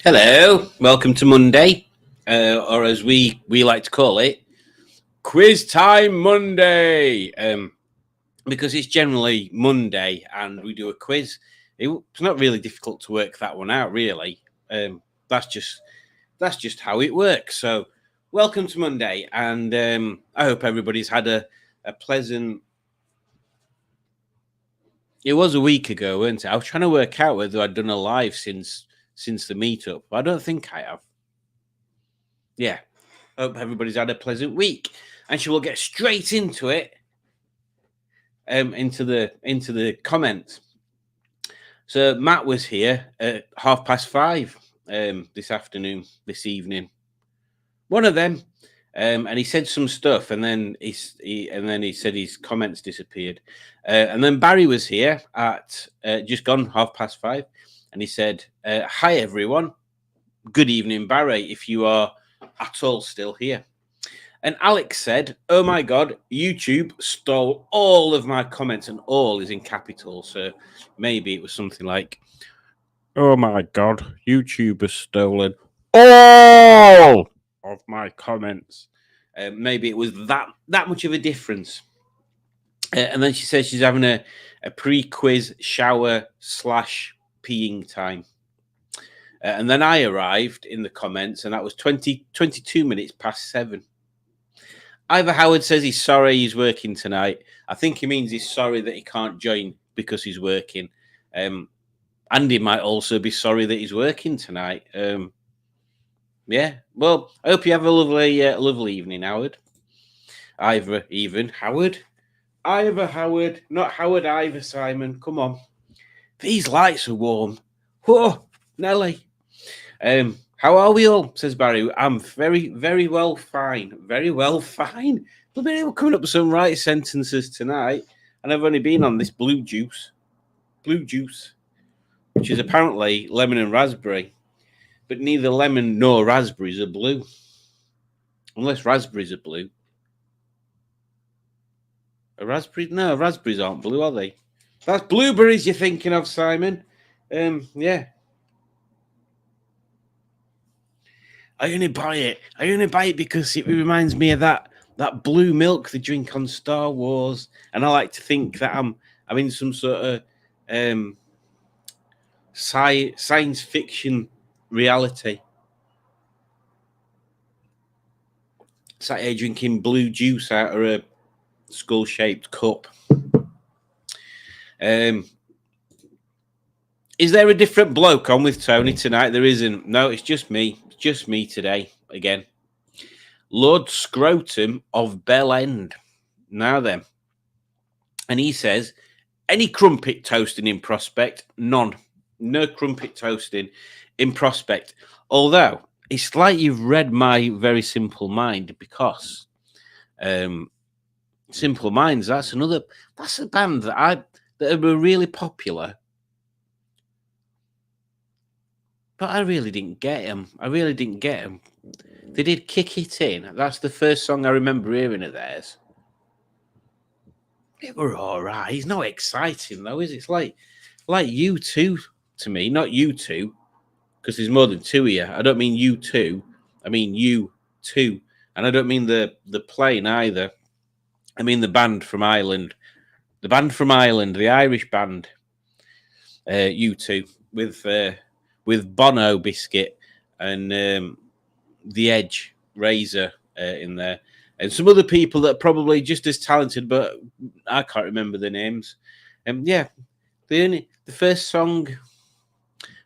Hello, welcome to Monday, or as we like to call it, Quiz Time Monday. Because it's generally Monday and we do a quiz. It's not really difficult to work that one out, really. That's just how it works. So, welcome to Monday, and I hope everybody's had a pleasant. It was a week ago, wasn't it? I was trying to work out whether I'd done a live since the meetup. I don't think I have. Yeah. Hope everybody's had a pleasant week. And she will get straight into it. Into the comments. So Matt was here at 5:30 this evening. One of them. And he said some stuff, and then he said his comments disappeared. And then Barry was here at just gone 5:30, and he said, "Hi everyone, good evening, Barry. If you are at all still here." And Alex said, "Oh my God, YouTube stole all of my comments," and all is in capital. So maybe it was something like, "Oh my God, YouTube has stolen all of my comments." Maybe it was that much of a difference. And then she says she's having a pre-quiz shower / peeing time. And then I arrived in the comments, and that was 22 minutes past 7. Ivor Howard says he's sorry he's working tonight. I think he means he's sorry that he can't join because he's working. Andy might also be sorry that he's working tonight. Yeah. Well, I hope you have a lovely evening, Howard. Ivor, even Howard. Ivor Howard, not Howard Ivor, Simon. Come on. These lights are warm. Whoa, Nelly. How are we all? Says Barry. I'm very, very well, fine. Very well, fine. We're coming up with some right sentences tonight, and I've only been on this blue juice, which is apparently lemon and raspberry, but neither lemon nor raspberries are blue, unless raspberries are blue. No, raspberries aren't blue, are they? That's blueberries you're thinking of, Simon. Yeah. I only buy it because it reminds me of that blue milk they drink on Star Wars, and I like to think that I'm in some sort of science fiction reality. Sat here drinking blue juice out of a skull-shaped cup. Is there a different bloke on with Tony tonight? There isn't. No, it's just me. It's just me today again. Lord Scrotum of Bell End. Now then. And he says, any crumpet toasting in prospect? None. No crumpet toasting in prospect. Although, it's like you've read my very simple mind, because Simple Minds, that's a band that were really popular. But I really didn't get them. They did Kick It In. That's the first song I remember hearing of theirs. It were all right. It's not exciting, though, is it? It's like U2 to me, not U2, because there's more than two here. I don't mean U2. I mean U2. And I don't mean the plane either. I mean the band from Ireland. The band from Ireland, the Irish band, U2, with Bono Biscuit and The Edge, Razor in there. And some other people that are probably just as talented, but I can't remember the names. Yeah, the first song,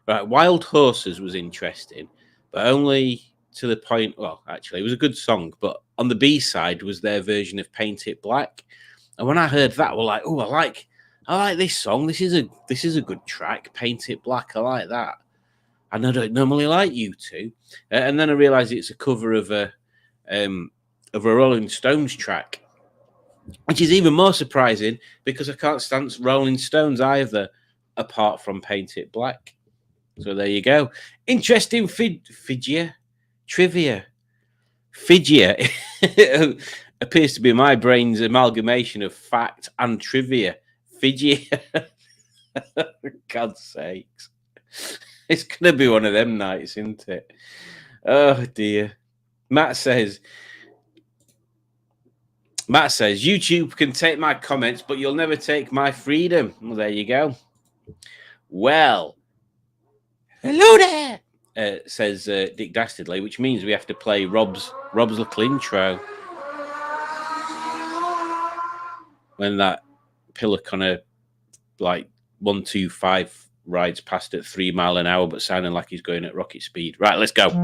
right, Wild Horses was interesting, but only to the point. Well, actually, it was a good song, but on the B side was their version of Paint It Black. And when I heard that, we're like, oh, I like this song. This is a good track, Paint It Black. I like that. And I don't normally like U2. And then I realised it's a cover of a Rolling Stones track, which is even more surprising because I can't stand Rolling Stones either, apart from Paint It Black. So there you go. Interesting trivia. Fidgia appears to be my brain's amalgamation of fact and trivia. Fidgia. God's sakes. It's going to be one of them nights, isn't it? Oh, dear. Matt says, YouTube can take my comments, but you'll never take my freedom. Well, there you go. Well, hello there, says Dick Dastardly, which means we have to play Rob's little intro. When that pillar kind of like 125 rides past at 3 miles an hour, but sounding like he's going at rocket speed. Right, let's go. Well,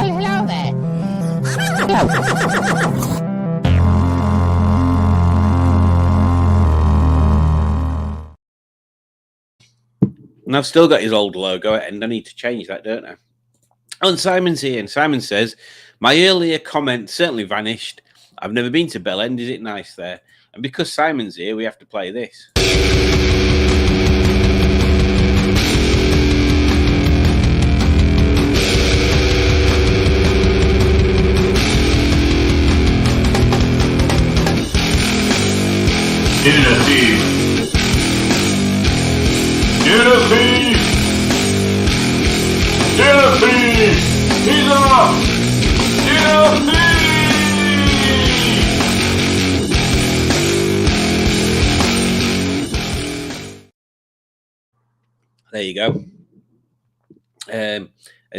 hello there. And I've still got his old logo, and I need to change that, don't I? Oh, and Simon's here, and Simon says, my earlier comment certainly vanished. I've never been to Bell End. Is it nice there? And because Simon's here, we have to play this. Unity! He's up! Unity! There you go. And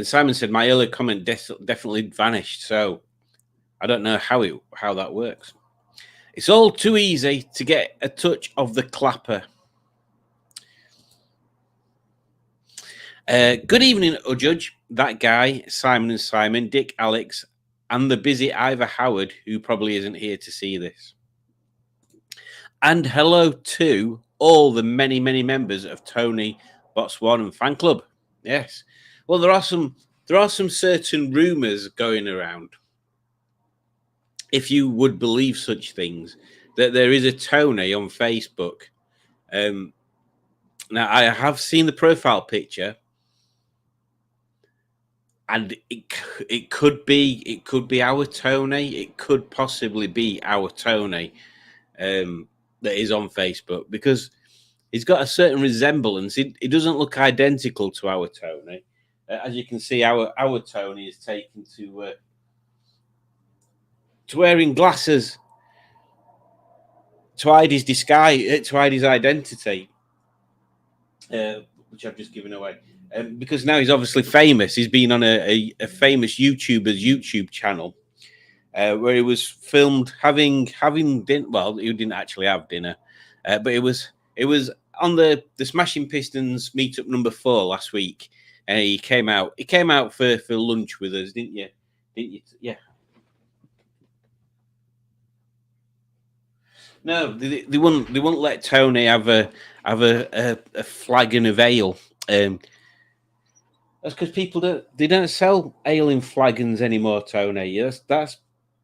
Simon said my earlier comment definitely vanished, so I don't know how that works. It's all too easy to get a touch of the clapper. Good evening, Judge. That guy, Simon and Simon, Dick, Alex, and the busy Ivor Howard, who probably isn't here to see this. And hello to all the many, many members of Tony Botswana fan club. Yes. Well, there are some certain rumours going around, if you would believe such things, that there is a Tony on Facebook. Now, I have seen the profile picture, and it could be our Tony. It could possibly be our Tony that is on Facebook, because he's got a certain resemblance. He doesn't look identical to our Tony. As you can see, our Tony is taken to wearing glasses to hide his disguise, to hide his identity, which I've just given away. Because now he's obviously famous. He's been on a famous YouTuber's YouTube channel where he was filmed having dinner. Well, he didn't actually have dinner, but it was on the Smashing Pistons meetup number 4 last week, and he came out for lunch with us, didn't you? Yeah. No, they wouldn't let Tony have a flagon of ale. That's because people don't sell ale in flagons anymore, Tony. That's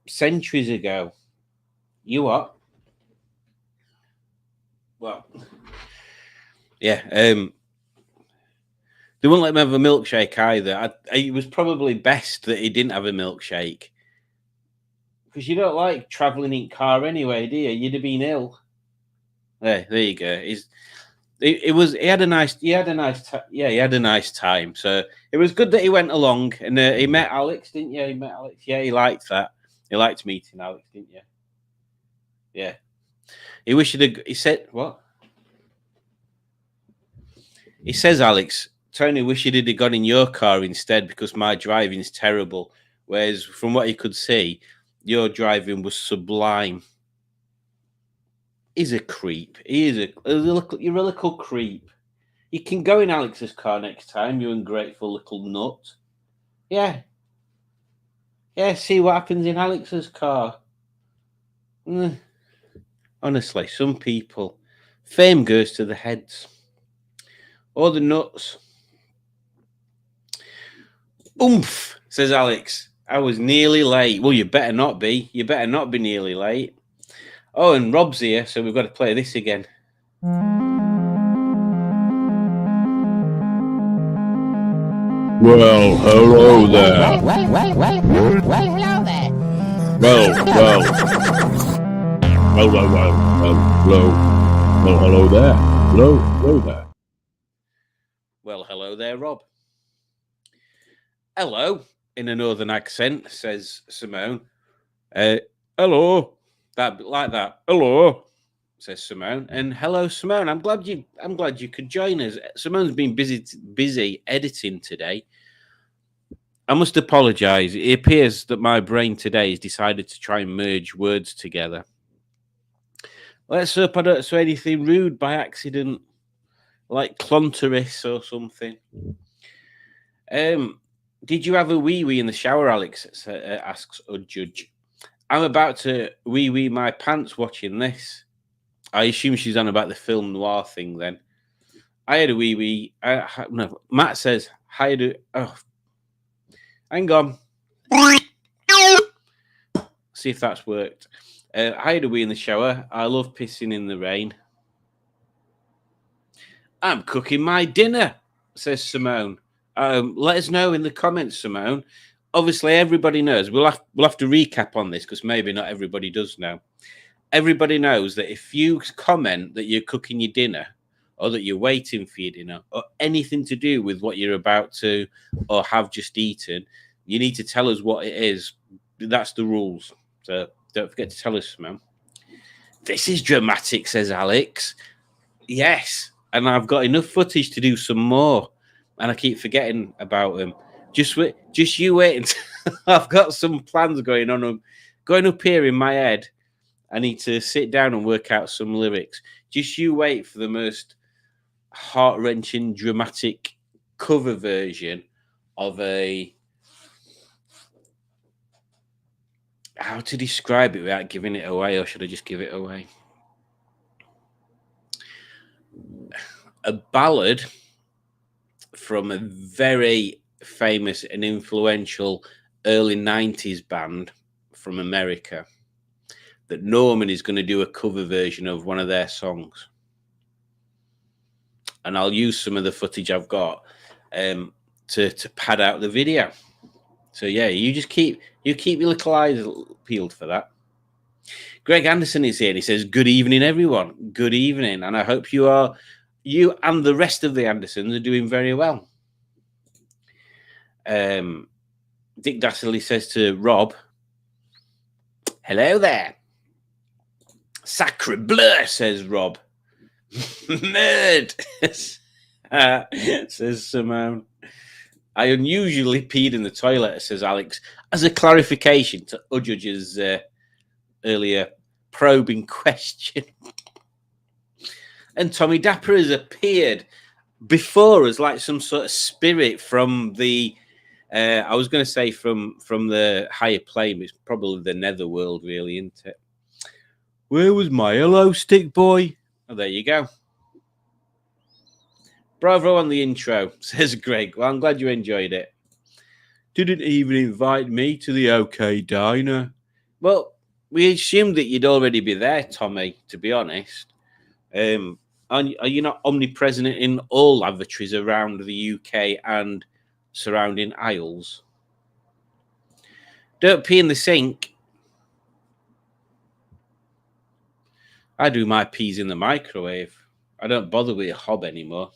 centuries ago. You what? Well, yeah. They wouldn't let him have a milkshake either. It was probably best that he didn't have a milkshake, because you don't like traveling in car anyway, do you? You'd have been ill. There you go. He had a nice time. So it was good that he went along, and he met Alex, didn't you? He met Alex. Yeah, he liked that. He liked meeting Alex, didn't you? Yeah. He wished he said what? He says, Alex, Tony wished he'd have got in your car instead, because my driving's terrible. Whereas from what he could see, your driving was sublime. He's a creep. You're a little creep. You can go in Alex's car next time, you ungrateful little nut. Yeah. Yeah, see what happens in Alex's car. Honestly, some people, fame goes to the heads or the nuts. Oomph, says Alex. I was nearly late. Well, you better not be. You better not be nearly late. Oh, and Rob's here, so we've got to play this again. Well, hello there. Well, hello there. Well. hello there. Hello there. Well, hello there, Rob. Hello, in a northern accent, says Simone. Hello. Like that. Hello, says Simone. And hello, Simone. I'm glad you could join us. Simone's been busy editing today. I must apologise. It appears that my brain today has decided to try and merge words together. Let's hope I don't say anything rude by accident, like clonteris or something. Did you have a wee in the shower, Alex? Asks a judge. I'm about to wee my pants watching this. I assume she's on about the film noir thing then. I had a wee. No, Matt says, I had a... Oh, hang on. See if that's worked. I had a wee in the shower. I love pissing in the rain. I'm cooking my dinner, says Simone. Let us know in the comments, Simone. Obviously, everybody knows. We'll have to recap on this because maybe not everybody does know. Everybody knows that if you comment that you're cooking your dinner or that you're waiting for your dinner or anything to do with what you're about to or have just eaten, you need to tell us what it is. That's the rules. So don't forget to tell us, Simone. This is dramatic, says Alex. Yes, and I've got enough footage to do some more, and I keep forgetting about them. Just you wait until I've got some plans going on. Going up here in my head. I need to sit down and work out some lyrics. Just you wait for the most heart-wrenching, dramatic cover version of a... How to describe it without giving it away, or should I just give it away? A ballad from a very famous and influential early 90s band from America that Norman is going to do a cover version of one of their songs. And I'll use some of the footage I've got to pad out the video. So yeah, you keep your little eyes peeled for that. Greg Anderson is here and he says, good evening, everyone. Good evening. And I hope you and the rest of the Andersons are doing very well. Dick Dassley says to Rob, hello there. Sacre bleu, says Rob. Nerd, says Simone. I unusually peed in the toilet, says Alex, as a clarification to Ujudge's earlier probing question. And Tommy Dapper has appeared before us like some sort of spirit from the, I was going to say from the higher plane. It's probably the netherworld, really, isn't it? Where was my hello stick boy? Oh, there you go. Bravo on the intro, says Greg. Well, I'm glad you enjoyed it. Didn't even invite me to the OK Diner. Well, we assumed that you'd already be there, Tommy, to be honest. Are you not omnipresent in all lavatories around the UK and surrounding aisles? Don't pee in the sink. I do my peas in the microwave. I don't bother with a hob anymore.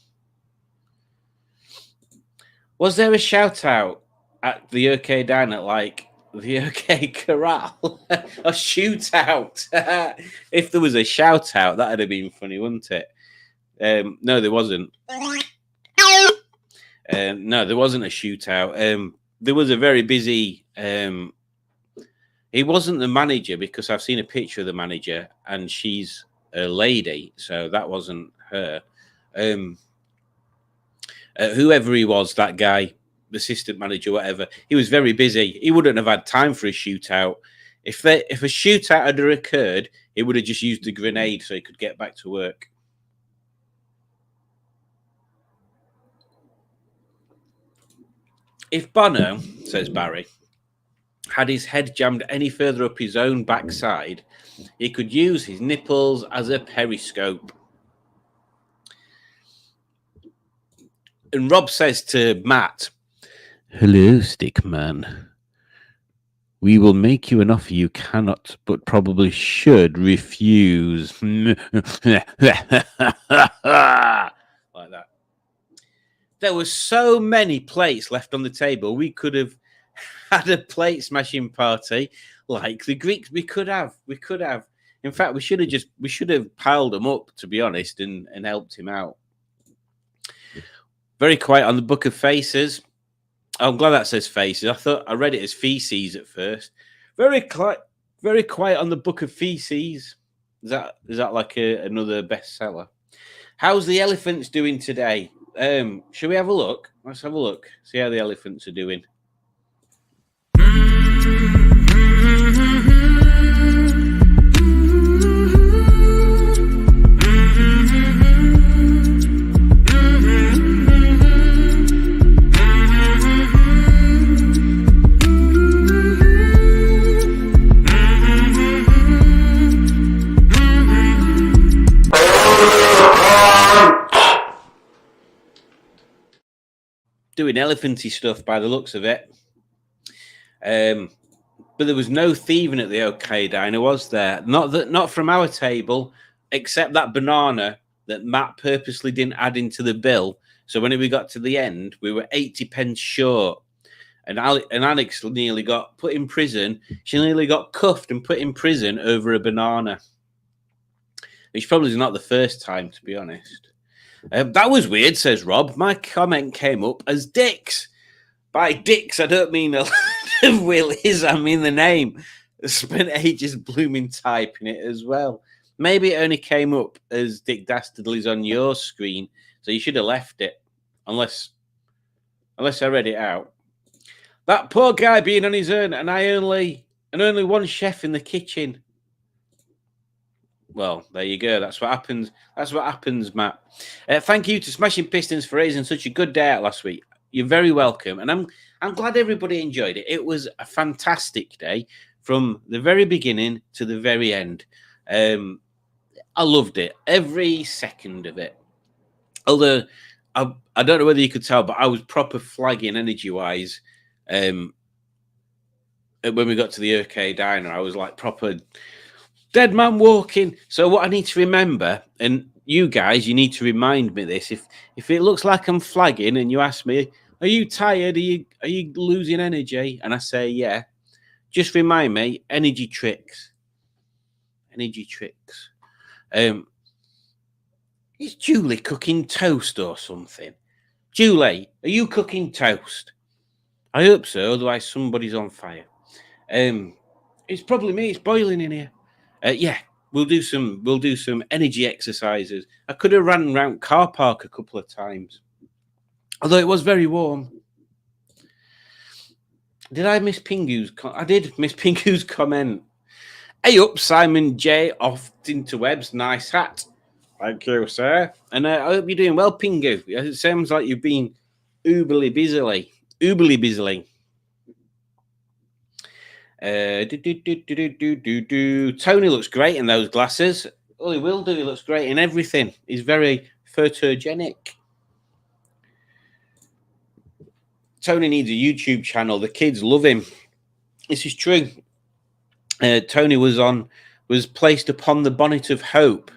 Was there a shout out at the OK Diner, like the OK Corral? A shootout? If there was a shout out, that'd have been funny, wouldn't it? No, there wasn't. No, there wasn't a shootout. There was a very busy. He wasn't the manager because I've seen a picture of the manager and she's a lady, so that wasn't her. Whoever he was, that guy, the assistant manager, whatever, he was very busy. He wouldn't have had time for a shootout. If a shootout had occurred, he would have just used a grenade so he could get back to work. If Bono, says Barry, had his head jammed any further up his own backside, he could use his nipples as a periscope. And Rob says to Matt, hello, Stickman. We will make you an offer you cannot, but probably should refuse. Like that. There were so many plates left on the table. We could have had a plate smashing party like the Greeks. We could have. In fact, we should have piled them up, to be honest, and helped him out. Very quiet on the Book of Faces. I'm glad that says faces. I read it as feces at first. Very quiet on the Book of Feces. Is that like another bestseller? How's the elephants doing today? Should we have a look? Let's have a look. See how the elephants are doing. Doing elephanty stuff by the looks of it. But there was no thieving at the OK Diner, was there? Not from our table, except that banana that Matt purposely didn't add into the bill. So when we got to the end, we were 80 pence short. And Alex nearly got put in prison. She nearly got cuffed and put in prison over a banana. Which probably is not the first time, to be honest. That was weird, says Rob. My comment came up as Dicks. By Dicks, I don't mean a lot of willies. I mean the name. I spent ages blooming typing it as well. Maybe it only came up as Dick Dastardly's on your screen, so you should have left it. Unless I read it out. That poor guy being on his own, and only one chef in the kitchen. Well, there you go. That's what happens. Matt. Thank you to Smashing Pistons for raising such a good day out last week. You're very welcome, and I'm glad everybody enjoyed it. It was a fantastic day from the very beginning to the very end. I loved it, every second of it. Although I don't know whether you could tell, but I was proper flagging energy-wise. When we got to the OK Diner, I was like proper dead man walking. So what I need to remember, and you guys, you need to remind me this. If it looks like I'm flagging and you ask me, are you tired? Are you losing energy? And I say, yeah. Just remind me, energy tricks. Energy tricks. Is Julie cooking toast or something? Julie, are you cooking toast? I hope so, otherwise somebody's on fire. It's probably me. It's boiling in here. Yeah, we'll do some energy exercises. I could have ran around car park a couple of times, although it was very warm. Did I miss Pingu's? I did miss Pingu's comment. Hey up, Simon J. Off interwebs. Nice hat. Thank you, sir. And I hope you're doing well, Pingu. It sounds like you've been uberly busy. Tony looks great in those glasses. Oh, he will do. He looks great in everything. He's very photogenic. Tony needs a YouTube channel. The kids love him. This is true. Tony was placed upon the bonnet of hope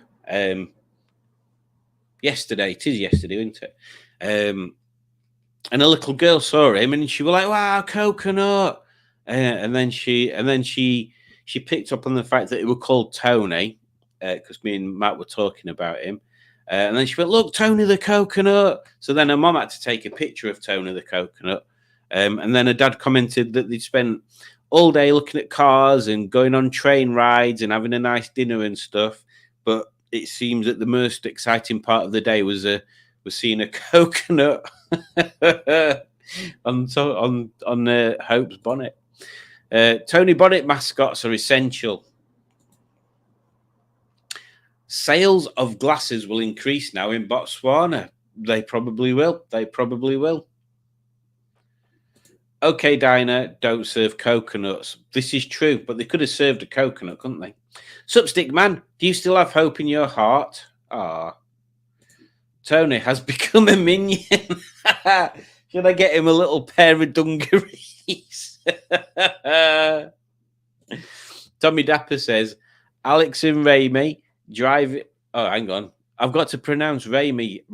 yesterday. It is yesterday, isn't it? And a little girl saw him and she was like, wow, coconut. And then she picked up on the fact that it was called Tony, because me and Matt were talking about him. And then she went, look, Tony the coconut. So then her mum had to take a picture of Tony the coconut. And then her dad commented that they'd spent all day looking at cars and going on train rides and having a nice dinner and stuff. But it seems that the most exciting part of the day was seeing a coconut on Hope's bonnet. Tony Bonnet mascots are essential. Sales of glasses will increase now in Botswana. They probably will. OK Diner don't serve coconuts. This is true, but they could have served a coconut, couldn't they? Supstick Man, do you still have hope in your heart? Tony has become a minion. Should I get him a little pair of dungarees? Tommy Dapper says, Alex and Remy drive. Oh, hang on. I've got to pronounce Remy.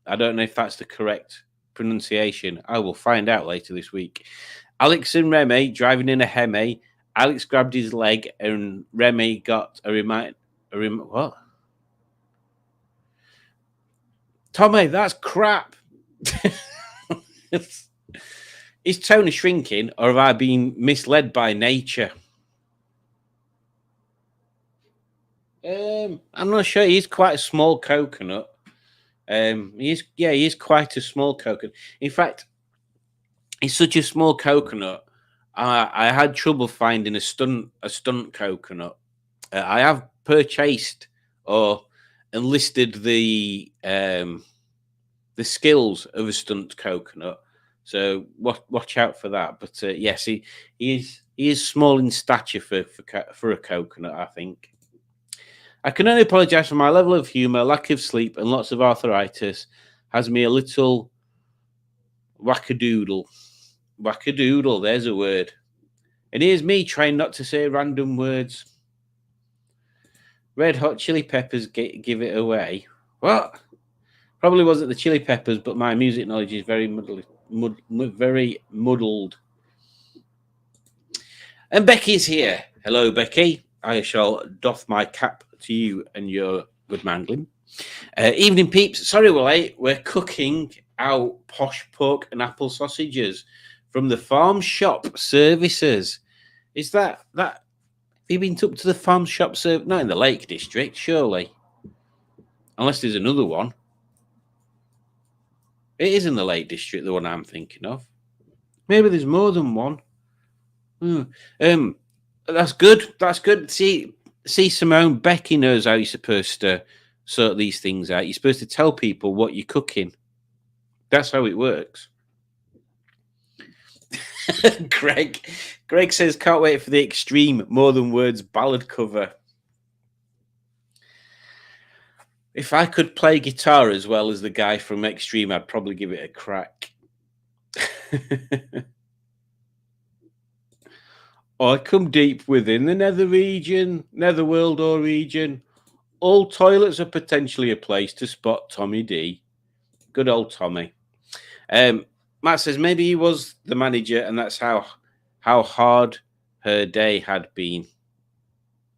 I don't know if that's the correct pronunciation. I will find out later this week. Alex and Remy driving in a Hemi. Alex grabbed his leg and Remy got what? Tommy, that's crap. Is Tony shrinking or have I been misled by nature? I'm not sure. He's quite a small coconut. He is quite a small coconut. In fact, he's such a small coconut. I had trouble finding a stunt coconut. I have purchased or enlisted the skills of a stunt coconut. So watch out for that. But yes, he is small in stature for a coconut, I think. I can only apologise for my level of humour, lack of sleep, and lots of arthritis has me a little wackadoodle. Wackadoodle, there's a word. And here's me trying not to say random words. Red Hot Chili Peppers give it away. What? Probably wasn't the Chili Peppers, but my music knowledge is very very muddled. And Becky's here. Hello, Becky. I shall doff my cap to you and your good mangling. Evening, peeps. Sorry we're late. We're cooking out posh pork and apple sausages from the Farm Shop Services. Is that have you been up to the Farm Shop Service? Not in the Lake District, surely. Unless there's another one. It is in the Lake District, the one I'm thinking of. Maybe there's more than one. That's good. That's good. See, Simone, Becky knows how you're supposed to sort these things out. You're supposed to tell people what you're cooking. That's how it works. Greg says, can't wait for the Extreme More Than Words ballad cover. If I could play guitar as well as the guy from Extreme, I'd probably give it a crack. I come deep within the netherworld or region. All toilets are potentially a place to spot Tommy D. Good old Tommy. Matt says maybe he was the manager and that's how hard her day had been.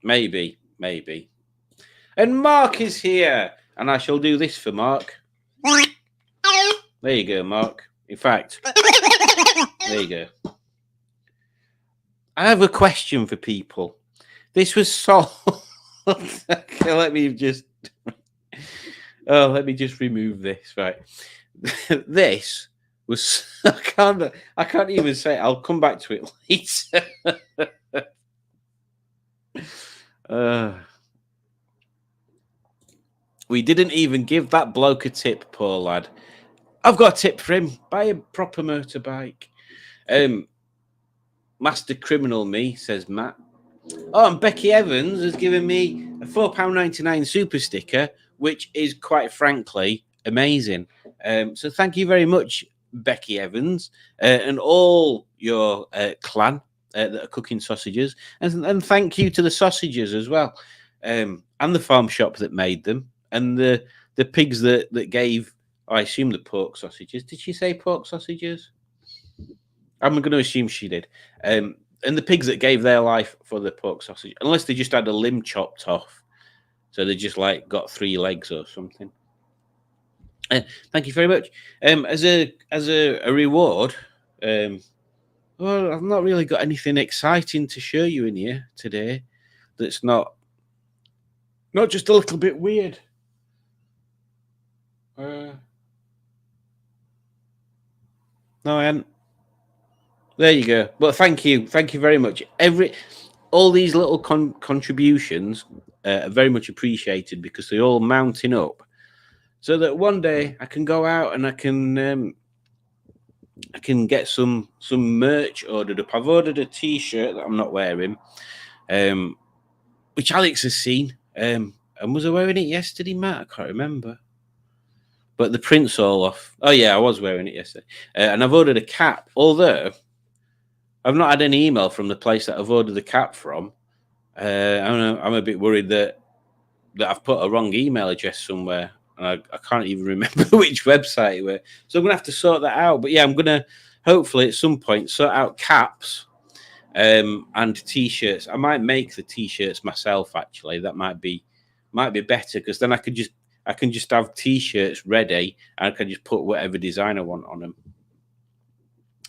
Maybe. And Mark is here. And I shall do this for Mark. There you go, Mark. In fact, there you go. I have a question for people. This was solved. Let me just remove this. Right. This was I can't even say it. I'll come back to it later. We didn't even give that bloke a tip, poor lad. I've got a tip for him. Buy a proper motorbike. Master criminal me, says Matt. Oh, and Becky Evans has given me a £4.99 super sticker, which is quite frankly amazing. So thank you very much, Becky Evans, and all your clan that are cooking sausages. And thank you to the sausages as well, and the farm shop that made them, and the pigs that gave, I assume, the pork sausages. Did she say pork sausages? I'm going to assume she did. And the pigs that gave their life for the pork sausage, unless they just had a limb chopped off. So they just like got 3 legs or something. Thank you very much. As a reward, well, I've not really got anything exciting to show you in here today. That's not just a little bit weird. No, I hadn't. There you go. Well, thank you very much. All these little contributions are very much appreciated because they're all mounting up, so that one day I can go out and I can get some merch ordered up. I've ordered a T-shirt that I'm not wearing, which Alex has seen. And was I wearing it yesterday, Matt? I can't remember. But the print's all off. Oh yeah, I was wearing it yesterday. And I've ordered a cap, although I've not had any email from the place that I've ordered the cap from. I'm a bit worried that I've put a wrong email address somewhere, and I can't even remember which website it was. So I'm gonna have to sort that out. But yeah, I'm gonna hopefully at some point sort out caps and t-shirts. I might make the t-shirts myself. Actually, that might be better, because then I can just have t-shirts ready, and I can just put whatever design I want on them.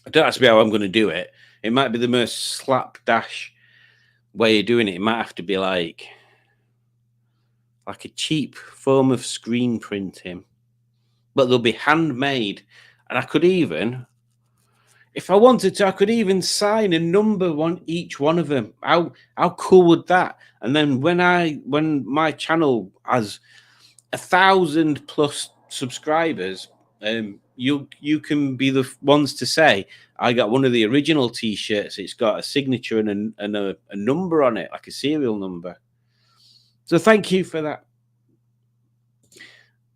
I don't have to be how I'm going to do it. It might be the most slapdash way of doing it. It might have to be like a cheap form of screen printing, but they'll be handmade. And I could even, if I wanted to, I could even sign a number on each one of them. How cool would that? And then when my channel has 1,000+ subscribers, you can be the ones to say, I got one of the original t-shirts. It's got a signature and a number on it, like a serial number. So thank you for that.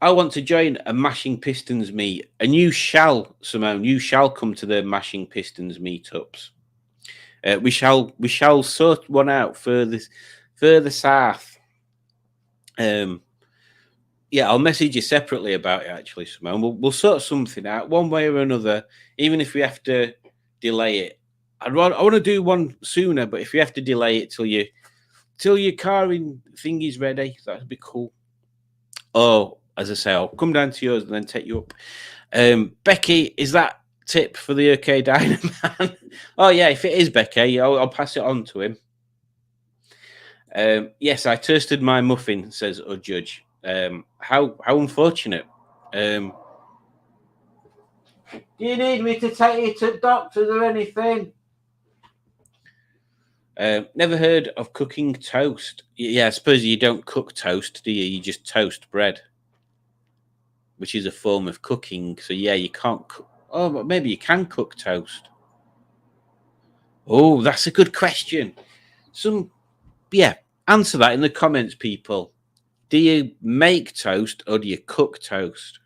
I want to join a Mashing Pistons meet, and you shall, Simone. You shall come to the Mashing Pistons meetups. We shall sort one out further south. Yeah, I'll message you separately about it, actually, Simone. We'll sort something out one way or another, even if we have to delay it. I want to do one sooner, but if you have to delay it till your car thing is ready, that'd be cool. Oh, as I say, I'll come down to yours and then take you up. Becky, is that tip for the OK Dynaman? Oh yeah, if it is Becky, I'll pass it on to him. Yes, I toasted my muffin, says a judge. How unfortunate. Do you need me to take you to doctors or anything? Never heard of cooking toast. Yeah, I suppose you don't cook toast, do you? You just toast bread, which is a form of cooking. So yeah, you can't cook. Oh, but maybe you can cook toast. Oh, that's a good question. Answer that in the comments, people. Do you make toast or do you cook toast?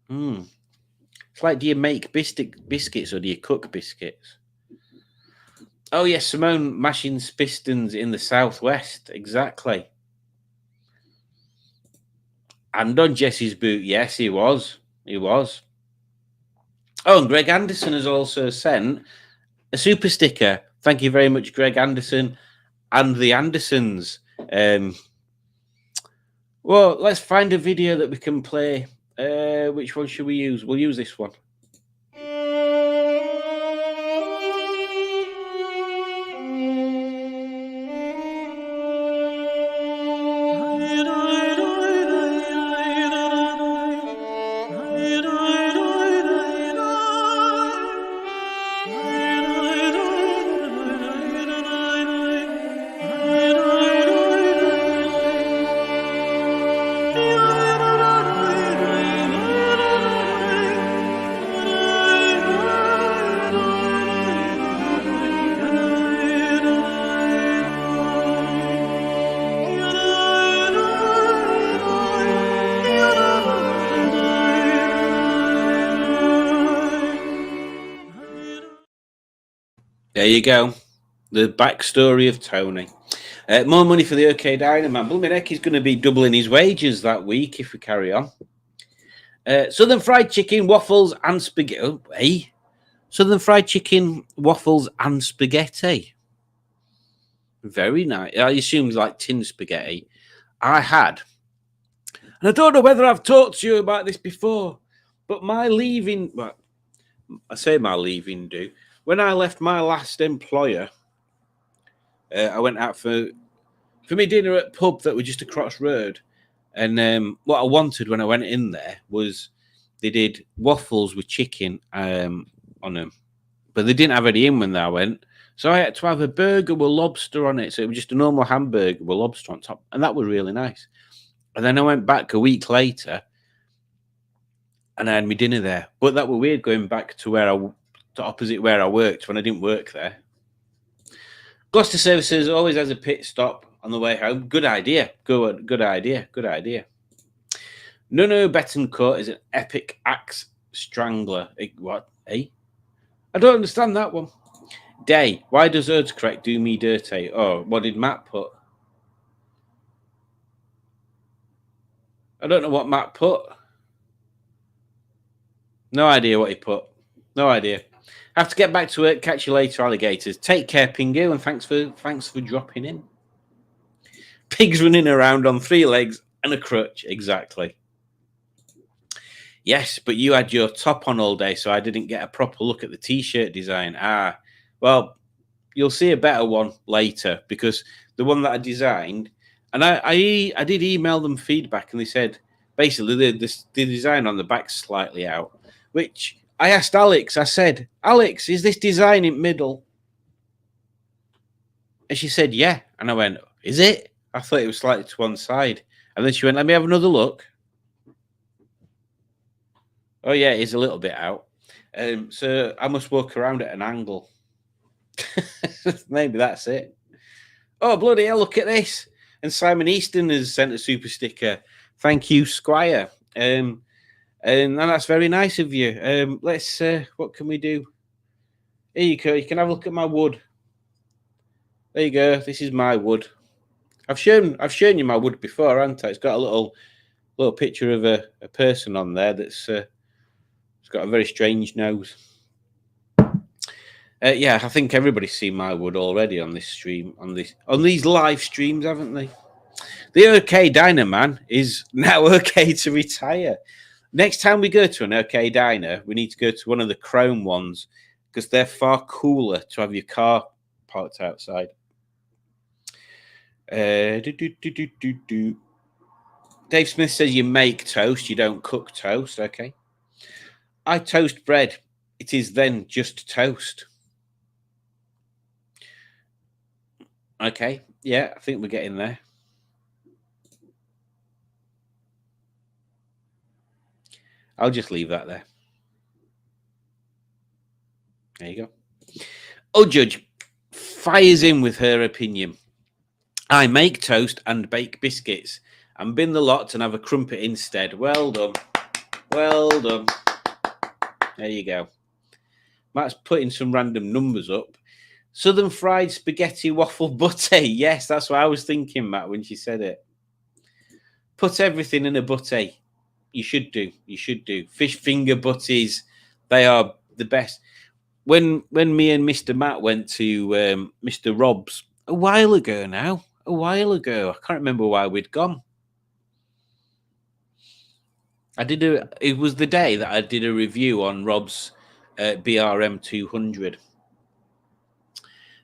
It's like, do you make biscuits or do you cook biscuits? Oh, yes, Simone, Mashing Pistons in the southwest. Exactly. And on Jesse's boot, yes, he was. He was. Oh, and Greg Anderson has also sent a super sticker. Thank you very much, Greg Anderson and the Andersons. Well, let's find a video that we can play. Which one should we use? We'll use this one. There you go. The backstory of Tony. More money for the OK Dynaman. Blumenek is going to be doubling his wages that week if we carry on. Southern fried chicken, waffles, and spaghetti. Southern fried chicken, waffles, and spaghetti. Very nice. I assume like tin spaghetti. I had, and I don't know whether I've talked to you about this before, but my leaving, well, I say my leaving do. When I left my last employer, I went out for my dinner at a pub that was just across road. And what I wanted when I went in there was they did waffles with chicken on them. But they didn't have any in when I went. So I had to have a burger with lobster on it. So it was just a normal hamburger with lobster on top. And that was really nice. And then I went back a week later and I had my dinner there. But that was weird going back to opposite where I worked when I didn't work there. Gloucester Services always has a pit stop on the way home. Good idea. Good idea. Good idea. Nuno Betancourt is an epic axe Strangler. What? Eh? I don't understand that one. Day. Why does Correct do me dirty? Oh, what did Matt put? I don't know what Matt put. No idea what he put. No idea. I have to get back to work. Catch you later, alligators. Take care, Pingu, and thanks for dropping in. Pigs running around on 3 legs and a crutch. Exactly. Yes, but you had your top on all day, so I didn't get a proper look at the t-shirt design. Well, you'll see a better one later, because the one that I designed, and I did email them feedback, and they said basically the design on the back's slightly out, which I asked Alex. I said, Alex, is this design in middle? And she said, yeah. And I went, is it? I thought it was slightly to one side. And then she went, let me have another look. Oh, yeah, it is a little bit out. So I must walk around at an angle. Maybe that's it. Oh, bloody hell, look at this. And Simon Easton has sent a super sticker. Thank you, Squire. And that's very nice of you. Let's, what can we do? Here you go. You can have a look at my wood. There you go. This is my wood. I've shown you my wood before, haven't I? It's got a little picture of a person on there that's it's got a very strange nose. Yeah, I think everybody's seen my wood already on this stream, on these live streams, haven't they? The OK Diner man is now okay to retire. Next time we go to an OK Diner, we need to go to one of the chrome ones, because they're far cooler to have your car parked outside. Dave Smith says you make toast, you don't cook toast. Okay. I toast bread. It is then just toast. Okay. Yeah, I think we're getting there. I'll just leave that there. There you go. Oh, Judge fires in with her opinion. I make toast and bake biscuits and bin the lot and have a crumpet instead. Well done. Well done. There you go. Matt's putting some random numbers up. Southern fried spaghetti waffle butte. Yes, that's what I was thinking, Matt, when she said it. Put everything in a butte. You should do. You should do. Fish finger butties. They are the best. When me and Mr. Matt went to Mr. Rob's a while ago now, I can't remember why we'd gone. It was the day that I did a review on Rob's BRM 200.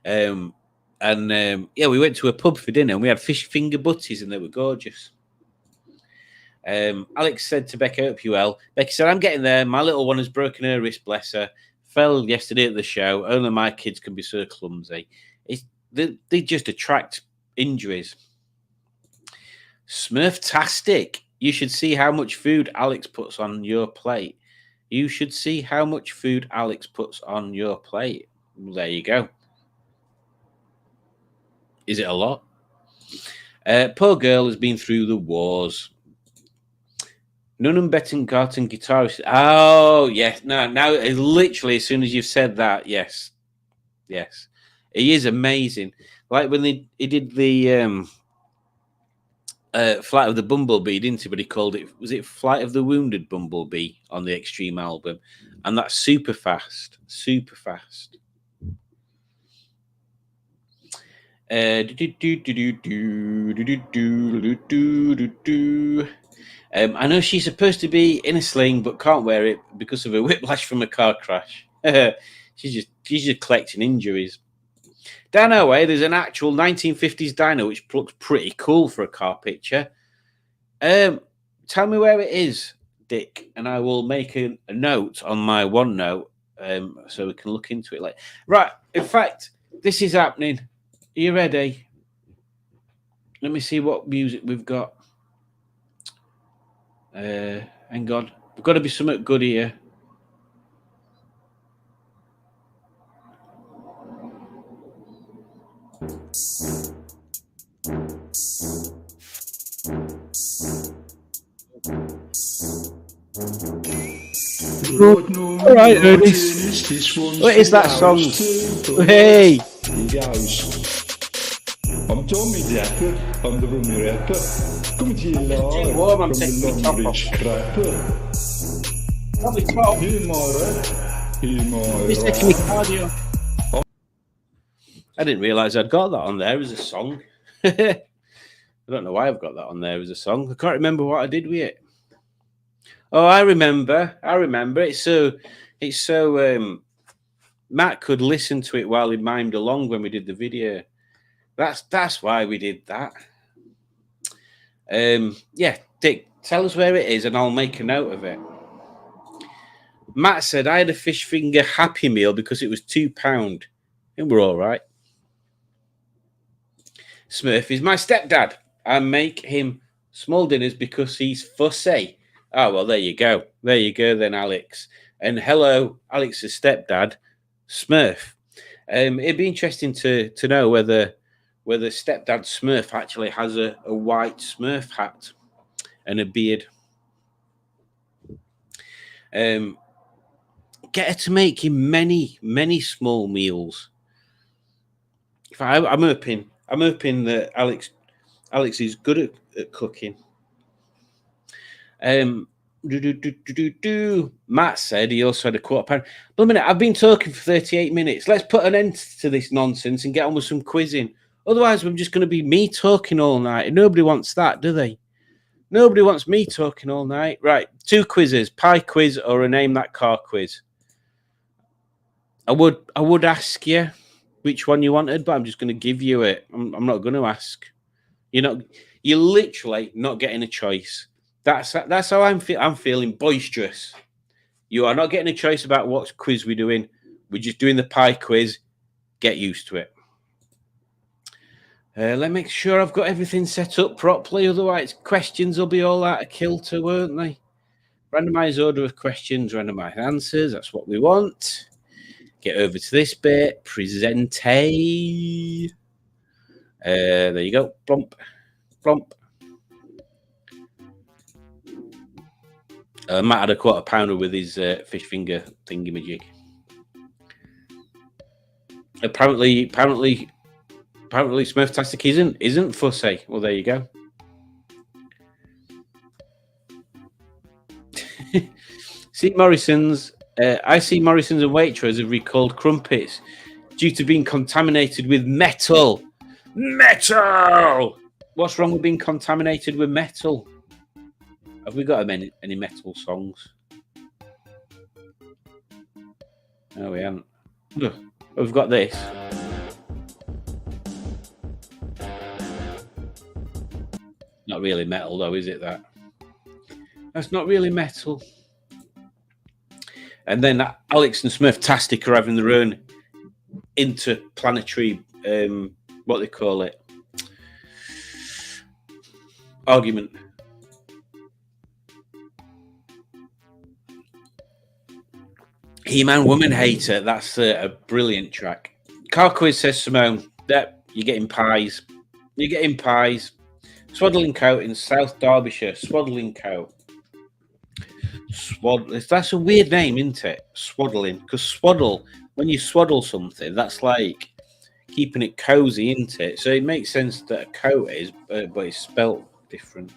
Yeah, we went to a pub for dinner and we had fish finger butties and they were gorgeous. Alex said to Becky, I hope you well. Becky said, I'm getting there. My little one has broken her wrist, bless her. Fell yesterday at the show. Only my kids can be so clumsy. They just attract injuries. Smurftastic. You should see how much food Alex puts on your plate. You should see how much food Alex puts on your plate. There you go. Is it a lot? Poor girl has been through the wars. Nunham Bettencourt and guitarist. Oh, yes. No, now, literally, as soon as you've said that, yes. Yes. He is amazing. Like when he did the Flight of the Bumblebee, didn't he? But he called it, was it Flight of the Wounded Bumblebee on the Extreme album? And that's super fast. Super fast. I know she's supposed to be in a sling, but can't wear it because of a whiplash from a car crash. she's just collecting injuries. Down our way, there's an actual 1950s diner which looks pretty cool for a car picture. Tell me where it is, Dick, and I will make a note on my OneNote so we can look into it later. Right, in fact, this is happening. Are you ready? Let me see what music we've got. Hang on. We've got to be something good here. All right, Ernest. What is that song? Hey! I'm Tommy Dapper, I'm the rummy rapper. Kom till too warm, I'm taking my top off. crapper. Probably 12. He's taking me cardio. I didn't realise I'd got that on there as a song. I don't know why I've got that on there as a song. I can't remember what I did with it. Oh, I remember. It's so Matt could listen to it while he mimed along when we did the video. That's why we did that. Yeah, Dick, tell us where it is and I'll make a note of it. Matt said I had a fish finger Happy Meal because it was £2 and we're all right. Smurf is my stepdad. I make him small dinners because he's fussy. Oh, well, there you go. There you go then, Alex. And hello, Alex's stepdad, Smurf. It'd be interesting to know whether stepdad Smurf actually has a white Smurf hat and a beard. Get her to make him many small meals. I'm hoping that Alex is good at cooking. Matt said he also had a £1/4. But a minute, I've been talking for 38 minutes. Let's put an end to this nonsense and get on with some quizzing. Otherwise, I'm just going to be me talking all night. And nobody wants that, do they? Nobody wants me talking all night. Right, 2 quizzes, pie quiz or a name that car quiz. I would ask you which one you wanted, but I'm just going to give you it. I'm not going to ask. You're literally not getting a choice. That's how I'm feeling boisterous. You are not getting a choice about what quiz we're doing. We're just doing the pie quiz. Get used to it. Let me make sure I've got everything set up properly. Otherwise, questions will be all out of kilter, won't they? Randomized order of questions, randomized answers. That's what we want. Get over to this bit. Presente. There you go. Plump. Plump. Matt had a £1/4 with his fish finger thingamajig. Apparently, Smurftastic isn't fussy. Well, there you go. I see Morrison's and Waitrose have recalled crumpets due to being contaminated with metal. Metal! What's wrong with being contaminated with metal? Have we got any metal songs? No, we haven't. Look, we've got this. Not really metal, though, is it, that? That's not really metal. And then Alex and Smurftastic are having their own interplanetary, what they call it, argument. He-Man Woman Hater, that's a brilliant track. Car quiz, says Simone. Yep, you're getting pies. You're getting pies. Swaddling Coat in South Derbyshire. Swaddling Coat. That's a weird name, isn't it? Swaddling. Because swaddle, when you swaddle something, that's like keeping it cozy, isn't it? So it makes sense that a coat is, but it's spelt different.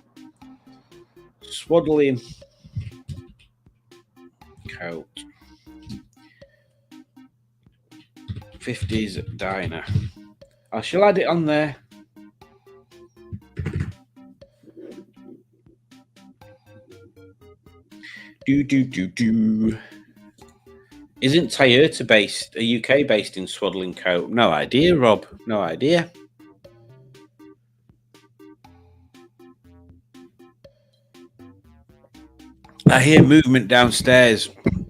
Swaddling Coat. 50s diner. I shall add it on there. Isn't Toyota based, a UK based in Swaddling Coat? No idea, Rob. No idea. I hear movement downstairs.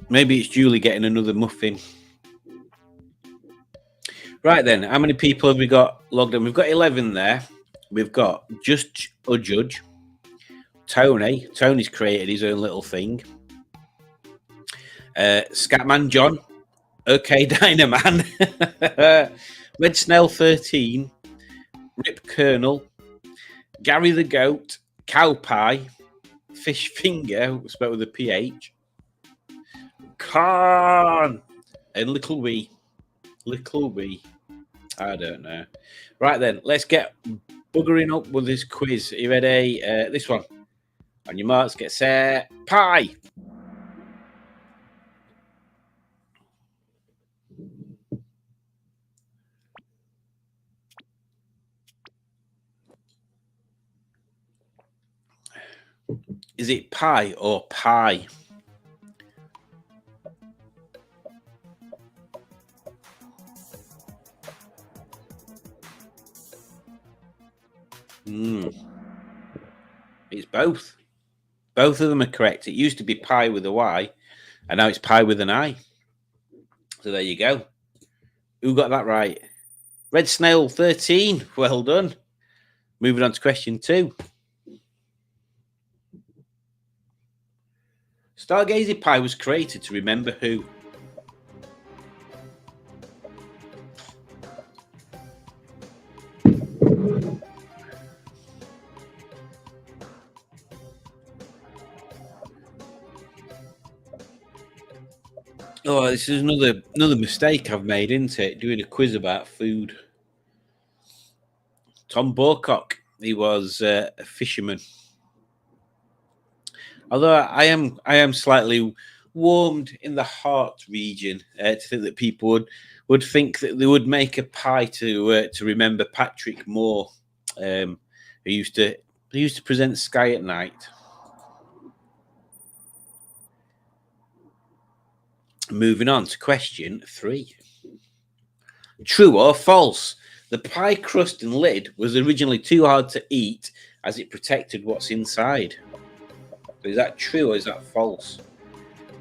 Maybe it's Julie getting another muffin. Right then, how many people have we got logged in? We've got 11 there. We've got Just a Judge. Tony. Tony's created his own little thing. Scatman John. Okay, Dynaman. Red Snell 13. Rip Colonel. Gary the Goat. Cow Pie. Fish Finger, spelled with a PH. Khan and Little Wee. I don't know. Right then, let's get buggering up with this quiz. Are you ready? This one. On your marks, get set. Pie. Is it pie or pie? It's both. Both of them are correct. It used to be pie with a Y, and now it's pie with an I. So there you go. Who got that right? Red Snail 13. Well done. Moving on to question 2. Stargazer pie was created to remember who? Oh, this is another mistake I've made, isn't it? Doing a quiz about food. Tom Borcock. He was a fisherman. Although I am slightly warmed in the heart region to think that people would think that they would make a pie to remember Patrick Moore, who used to present Sky at Night. Moving on to question 3. True or false? The pie crust and lid was originally too hard to eat as it protected what's inside. Is that true or is that false?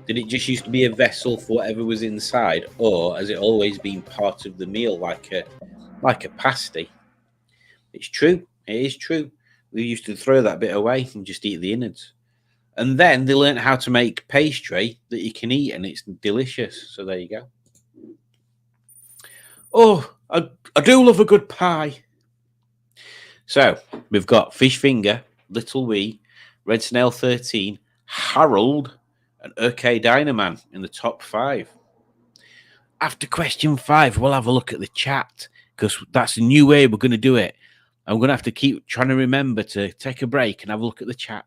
Did it just used to be a vessel for whatever was inside, or has it always been part of the meal like a pasty? It's true. It is true. They used to throw that bit away and just eat the innards. And then they learned how to make pastry that you can eat, and it's delicious. So there you go. Oh, I do love a good pie. So we've got Fish Finger, Little Wee, Red Snail 13, Harold, and OK Dynaman in the top 5. After question 5, we'll have a look at the chat because that's a new way we're going to do it. I'm going to have to keep trying to remember to take a break and have a look at the chat.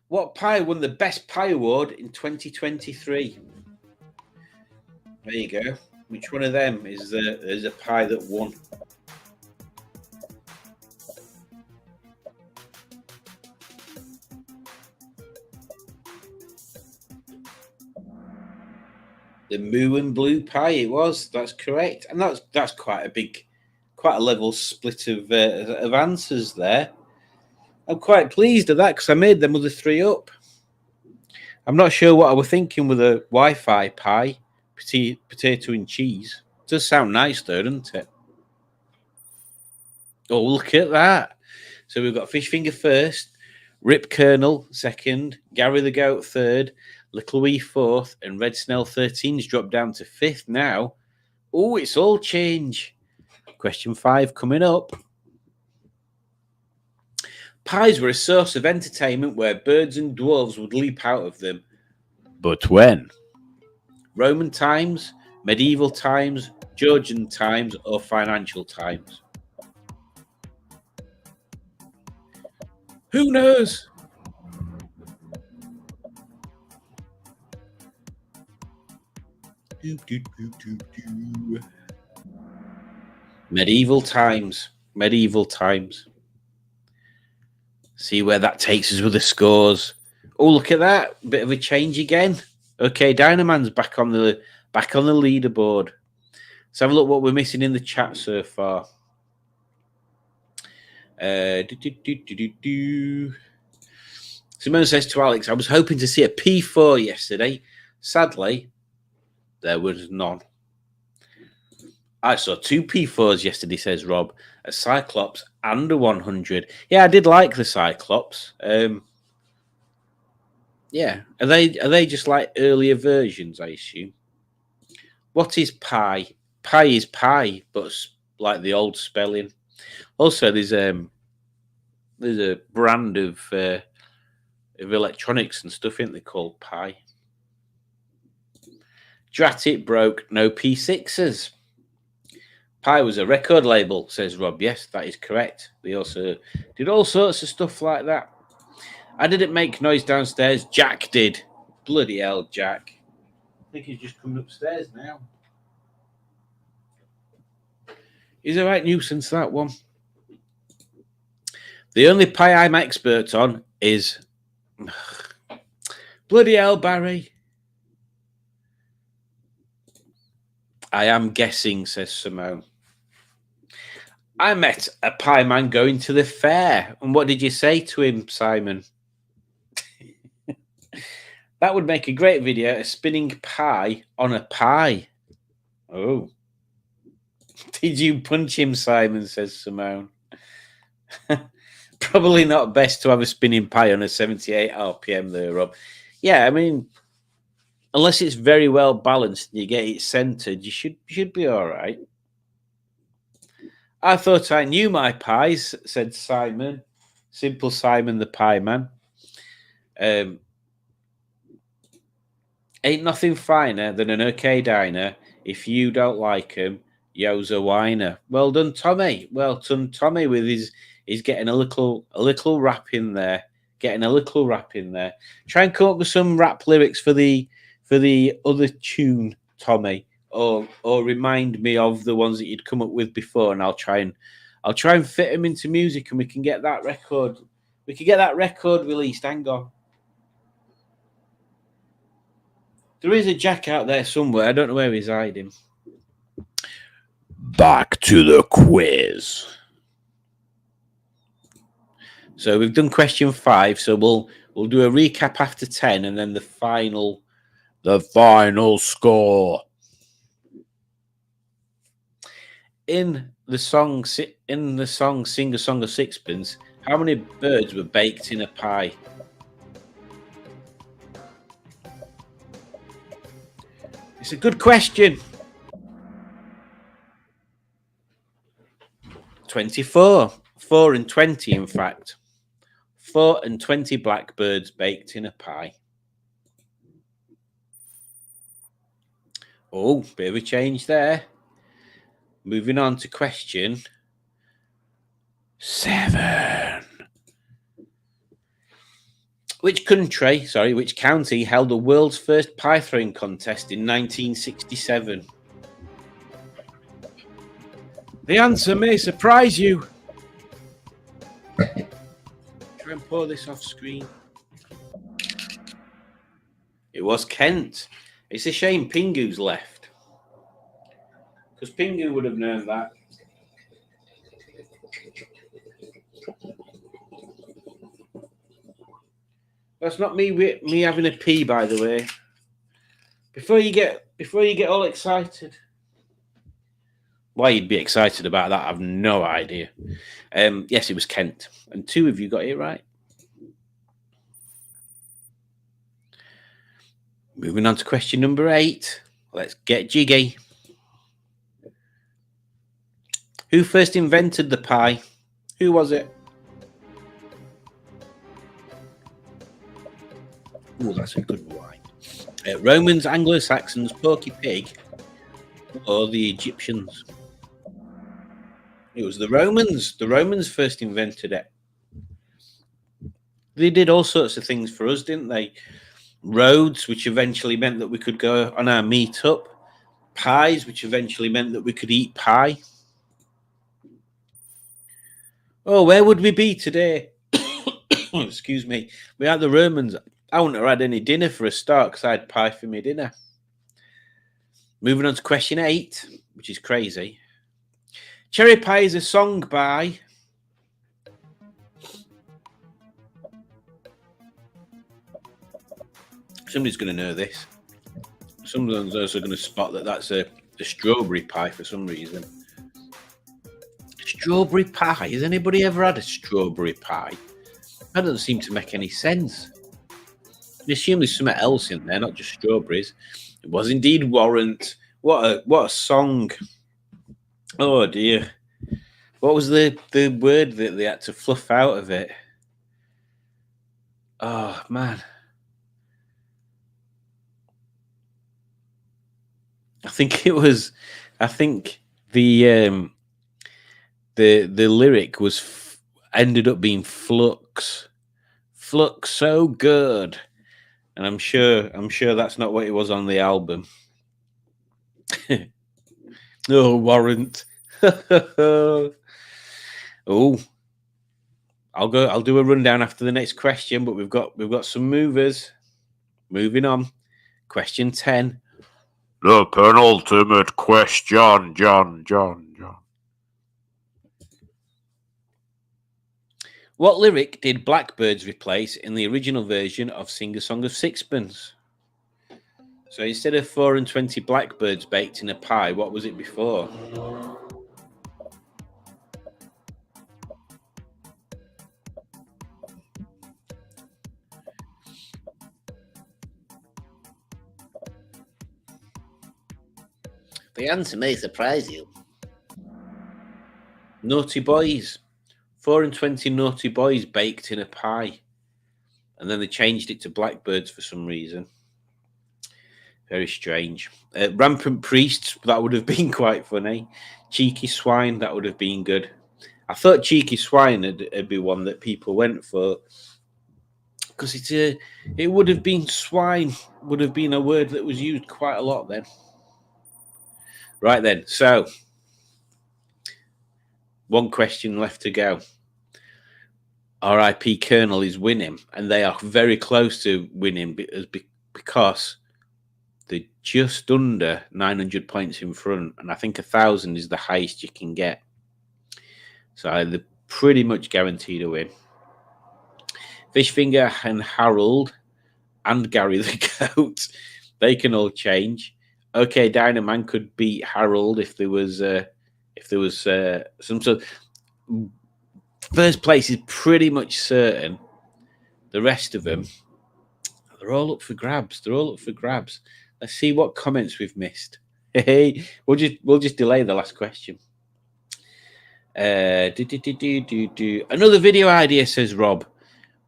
What pie won the Best Pie Award in 2023? There you go. Which one of them is a pie that won? The Moo and Blue pie it was. That's correct. And that's quite a level split of answers there. I'm quite pleased at that because I made them other 3 up. I'm not sure what I was thinking with a Wi-Fi pie, potato and cheese. It does sound nice though, doesn't it? Oh, look at that. So we've got Fish Finger first, Rip Colonel second, Gary the Goat third, Little Wee 4th, and Red Snail 13's dropped down to 5th now. Oh, it's all change. Question 5 coming up. Pies were a source of entertainment where birds and dwarves would leap out of them. But when? Roman times, medieval times, Georgian times, or financial times? Who knows? Medieval times. See where that takes us with the scores. Oh, look at that. Bit of a change again. Okay, Dynaman's back on the leaderboard. Let's have a look what we're missing in the chat so far. Simone says to Alex, I was hoping to see a P4 yesterday. Sadly, there was none. I saw 2 P4s yesterday, says Rob. A Cyclops and a 100. Yeah, I did like the Cyclops. Yeah, are they just like earlier versions, I assume? What is pie? Pie is pie, but like the old spelling. Also, there's a brand of of electronics and stuff, ain't they, called Pi? Drat it broke, no P6s. Pi was a record label, says Rob. Yes, that is correct. They also did all sorts of stuff like that. I didn't make noise downstairs. Jack did. Bloody hell, Jack. I think he's just coming upstairs now. He's a right nuisance, that one. The only Pi I'm expert on is... Bloody hell, Barry. I am guessing, says Simone. I met a Pi man going to the fair. And what did you say to him, Simon? That would make a great video, a spinning pie on a pie. Oh. Did you punch him, Simon, says Simone. Probably not best to have a spinning pie on a 78 RPM there, Rob. Yeah, I mean, unless it's very well balanced and you get it centered, you should be all right. I thought I knew my pies, said Simon. Simple Simon the Pie Man. Ain't nothing finer than an okay diner. If you don't like 'em, yo's a whiner. Well done, Tommy. Well done, Tommy, with he's getting a little rap in there. Getting a little rap in there. Try and come up with some rap lyrics for the other tune, Tommy. Or remind me of the ones that you'd come up with before, and I'll try and fit them into music, and we can get that record. We can get that record released. Hang on. There is a Jack out there somewhere. I don't know where he's hiding. Back to the quiz. So we've done question 5. So we'll do a recap after 10, and then the final score. In the song Sing a Song of Sixpence, how many birds were baked in a pie? It's a good question. 24. 4 and 20, in fact. 4 and 20 blackbirds baked in a pie. Oh, bit of a change there. Moving on to question 7. Which county held the world's first pie throwing contest in 1967? The answer may surprise you. Try and pull this off screen. It was Kent. It's a shame Pingu's left, because Pingu would have known that. That's not me having a pee, by the way. Before you get all excited. Why you'd be excited about that, I've no idea. Yes, it was Kent. And 2 of you got it right. Moving on to question number 8. Let's get jiggy. Who first invented the pie? Who was it? Oh, that's a good one. Romans, Anglo-Saxons, Porky Pig, or the Egyptians? It was the Romans. The Romans first invented it. They did all sorts of things for us, didn't they? Roads, which eventually meant that we could go on our meet-up. Pies, which eventually meant that we could eat pie. Oh, where would we be today? Excuse me. Without the Romans, I wouldn't have had any dinner for a start, because I had pie for my dinner. Moving on to question 8, which is crazy. Cherry Pie is a song by... Somebody's going to know this. Someone's also going to spot that that's a strawberry pie for some reason. Strawberry pie? Has anybody ever had a strawberry pie? That doesn't seem to make any sense. I assume there's something else in there, not just strawberries. It was indeed Warrant. What a song. Oh dear. What was the word that they had to fluff out of it? Oh man, I think it was. I think the lyric was ended up being Flux. Flux so good, and I'm sure that's not what it was on the album. No warrant. Oh, I'll do a rundown after the next question, but we've got some movers. Moving on. Question 10. The penultimate question, John. What lyric did Blackbirds replace in the original version of Sing a Song of Sixpence? So instead of 4 and 20 blackbirds baked in a pie, what was it before? The answer may surprise you. Naughty Boys. 4 and 20 naughty boys baked in a pie. And then they changed it to blackbirds for some reason. Very strange. Rampant Priests, that would have been quite funny. Cheeky Swine, that would have been good. I thought Cheeky Swine would be one that people went for. Because it would have been swine, would have been a word that was used quite a lot then. Right then, so one question left to go. RIP Colonel is winning, and they are very close to winning because they're just under 900 points in front, and I think 1,000 is the highest you can get. So they're pretty much guaranteed to win. Fishfinger and Harold and Gary the Goat, they can all change. Okay, Dynaman could beat Harold if there was some sort of... First place is pretty much certain. The rest of them, they're all up for grabs. Let's see what comments we've missed. Hey, we'll just delay the last question. Another video idea, says Rob.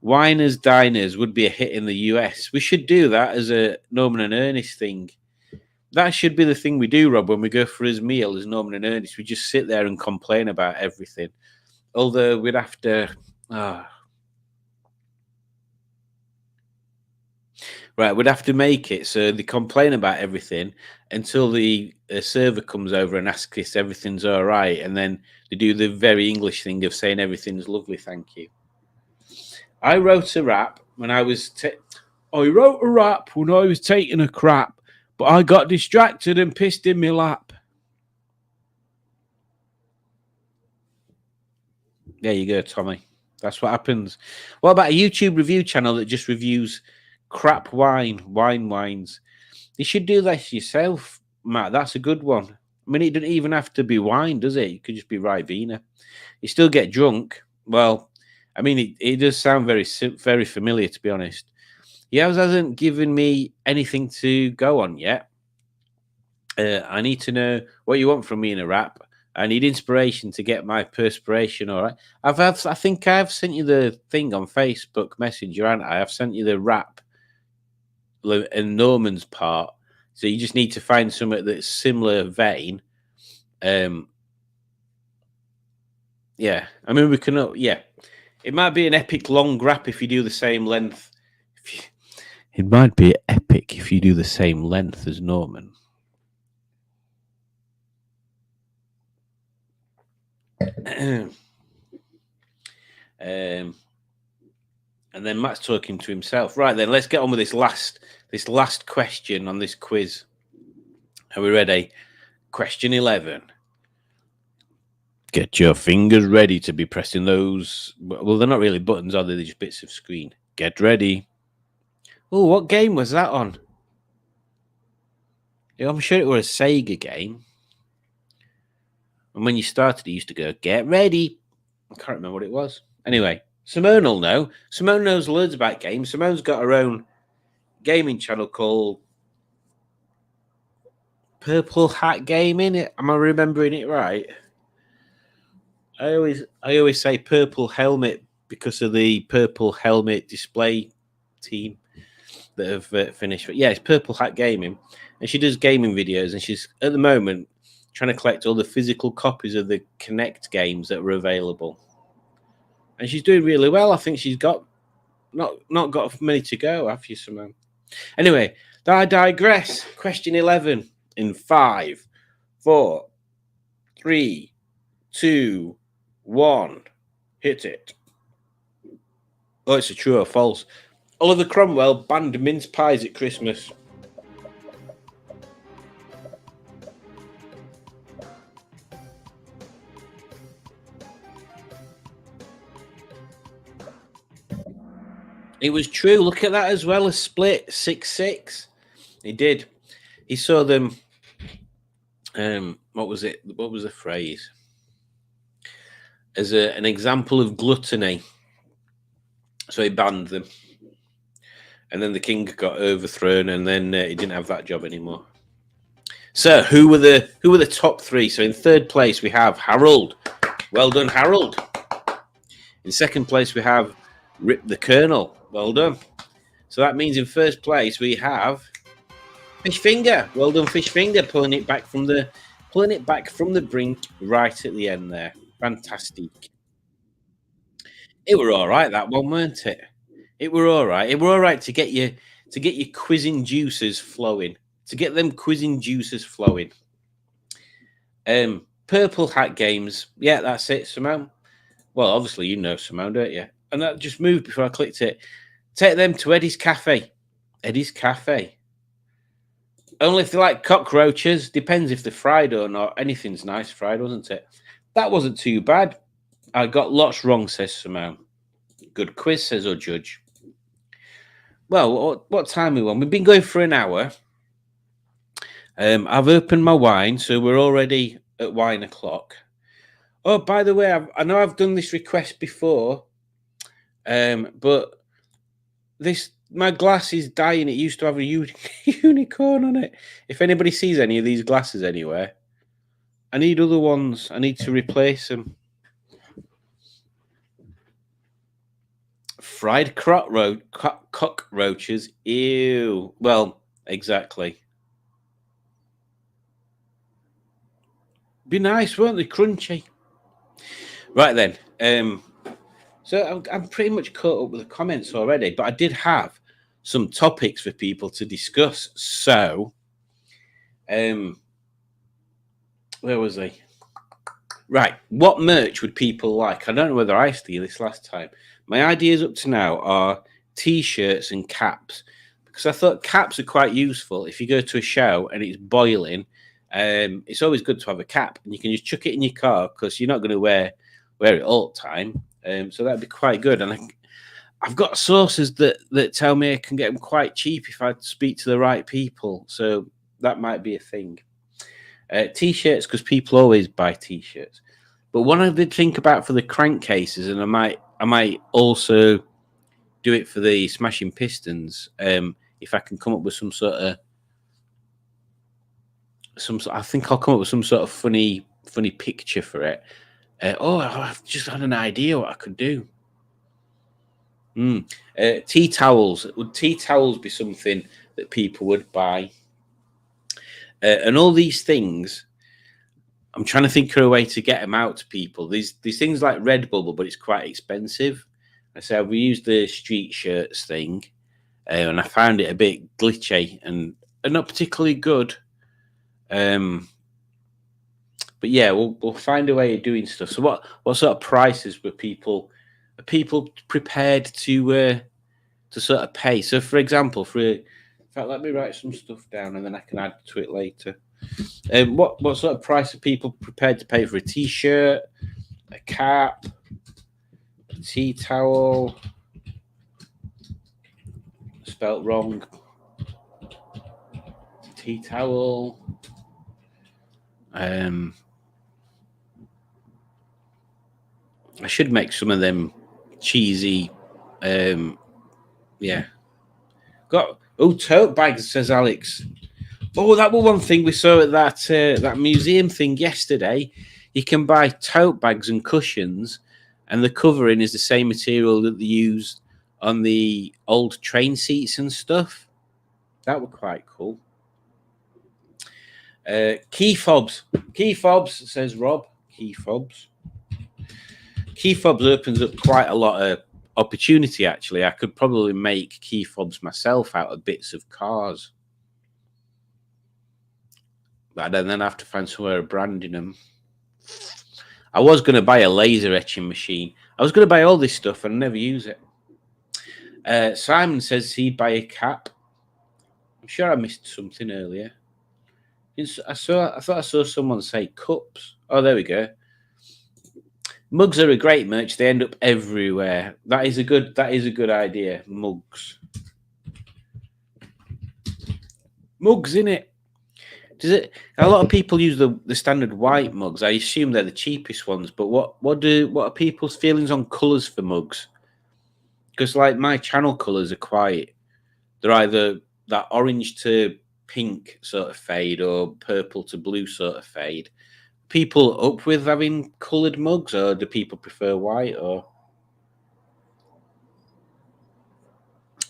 Winers Diners would be a hit in the US. We should do that as a Norman and Ernest thing. That should be the thing we do, Rob, when we go for his meal as Norman and Ernest. We just sit there and complain about everything. Although we'd have to... Right, we'd have to make it so they complain about everything until the server comes over and asks if everything's all right. And then they do the very English thing of saying everything's lovely, thank you. I wrote a rap when I was... I wrote a rap when I was taking a crap, but I got distracted and pissed in my lap. There you go, Tommy. That's what happens. What about a YouTube review channel that just reviews crap wines? You should do this yourself, Matt. That's a good one. I mean, it doesn't even have to be wine, does it? It could just be Ribena. You still get drunk. Well, I mean, it does sound very familiar, to be honest. He hasn't given me anything to go on yet. I need to know what you want from me in a rap. I need inspiration to get my perspiration. All right. I think I've sent you the thing on Facebook Messenger, and I've sent you the rap in Norman's part. So you just need to find something that's similar vein. Yeah. I mean, we can. Yeah. It might be an epic long rap if you do the same length. It might be epic if you do the same length as Norman. And then Matt's talking to himself. Right then, let's get on with this last question on this quiz. Are we ready? Question 11. Get your fingers ready to be pressing those. Well, they're not really buttons, are they? They're just bits of screen. Get ready. Oh, what game was that on? I'm sure it was a Sega game. And when you started, it used to go, get ready. I can't remember what it was. Anyway, Simone will know. Simone knows loads about games. Simone's got her own gaming channel called Purple Hat Gaming. Am I remembering it right? I always say Purple Helmet because of the purple helmet display team that have finished. But yeah, it's Purple Hat Gaming, and she does gaming videos, and she's at the moment trying to collect all the physical copies of the Kinect games that were available, and she's doing really well. I think she's got not got many to go, have you, Simone? Anyway, I digress. Question 11 in 5, 4, 3, 2, 1. Hit it. Oh, it's a true or false. Oliver Cromwell banned mince pies at Christmas. It was true. Look at that as well. A split 6-6. He did. He saw them. What was it? What was the phrase? As an example of gluttony. So he banned them. And then the king got overthrown, and then he didn't have that job anymore. So who were the top 3? So in third place we have Harold. Well done, Harold. In second place we have Rip the Colonel. Well done. So that means in first place we have Fishfinger. Well done, Fishfinger, pulling it back from the brink right at the end there. Fantastic. It were all right, that one, weren't it? It were all right. It were all right to get your quizzing juices flowing. To get them quizzing juices flowing. Purple Hat Games. Yeah, that's it, Simone. Well, obviously you know Simone, don't you? And that just moved before I clicked it. Take them to Eddie's Cafe. Eddie's Cafe. Only if they like cockroaches. Depends if they're fried or not. Anything's nice fried, wasn't it? That wasn't too bad. I got lots wrong, says Simone. Good quiz, says our judge. Well, what time are we on? We've been going for an hour. I've opened my wine, so we're already at wine o'clock. Oh, by the way, I know I've done this request before, but my glass is dying. It used to have a unicorn on it. If anybody sees any of these glasses anywhere, I need other ones. I need to replace them. Fried cockroaches. Ew. Well, exactly. Be nice, won't they? Crunchy. Right then. So I'm pretty much caught up with the comments already, but I did have some topics for people to discuss. So, where was I? Right. What merch would people like? I don't know whether I asked you this last time. My ideas up to now are T-shirts and caps, because I thought caps are quite useful if you go to a show and it's boiling. It's always good to have a cap, and you can just chuck it in your car because you're not going to wear it all the time. So that'd be quite good. And I've got sources that tell me I can get them quite cheap if I speak to the right people. So that might be a thing. T-shirts, because people always buy T-shirts. But what I did think about for the crankcases, and I might also do it for the Smashing Pistons, if I can come up with some sort of I think I'll come up with some sort of funny picture for it. I've just had an idea what I could do. Tea towels. Would tea towels be something that people would buy? And all these things, I'm trying to think of a way to get them out to people. These things like Redbubble, but it's quite expensive. I said we used the street shirts thing, and I found it a bit glitchy and not particularly good. But yeah, we'll find a way of doing stuff. So what sort of prices are people prepared to sort of pay? So for example, in fact, let me write some stuff down and then I can add to it later. What sort of price are people prepared to pay for a T-shirt, a cap, a tea towel? Spelt wrong. Tea towel. I should make some of them cheesy. Yeah. Tote bags, says Alex. Oh, that was one thing we saw at that museum thing yesterday. You can buy tote bags and cushions, and the covering is the same material that they use on the old train seats and stuff. That were quite cool. Key fobs, says Rob. Key fobs opens up quite a lot of opportunity. Actually, I could probably make key fobs myself out of bits of cars, but then I have to find somewhere branding them. I was going to buy a laser etching machine. I was going to buy all this stuff and never use it. Simon says he'd buy a cap. I'm sure I missed something earlier. I thought I saw someone say cups. Oh, there we go. Mugs are a great merch. They end up everywhere. That is a good idea. Mugs, innit? Does it? A lot of people use the standard white mugs. I assume they're the cheapest ones. But what are people's feelings on colours for mugs? Because like my channel colours are they're either that orange to pink sort of fade or purple to blue sort of fade. People up with having coloured mugs, or do people prefer white? Or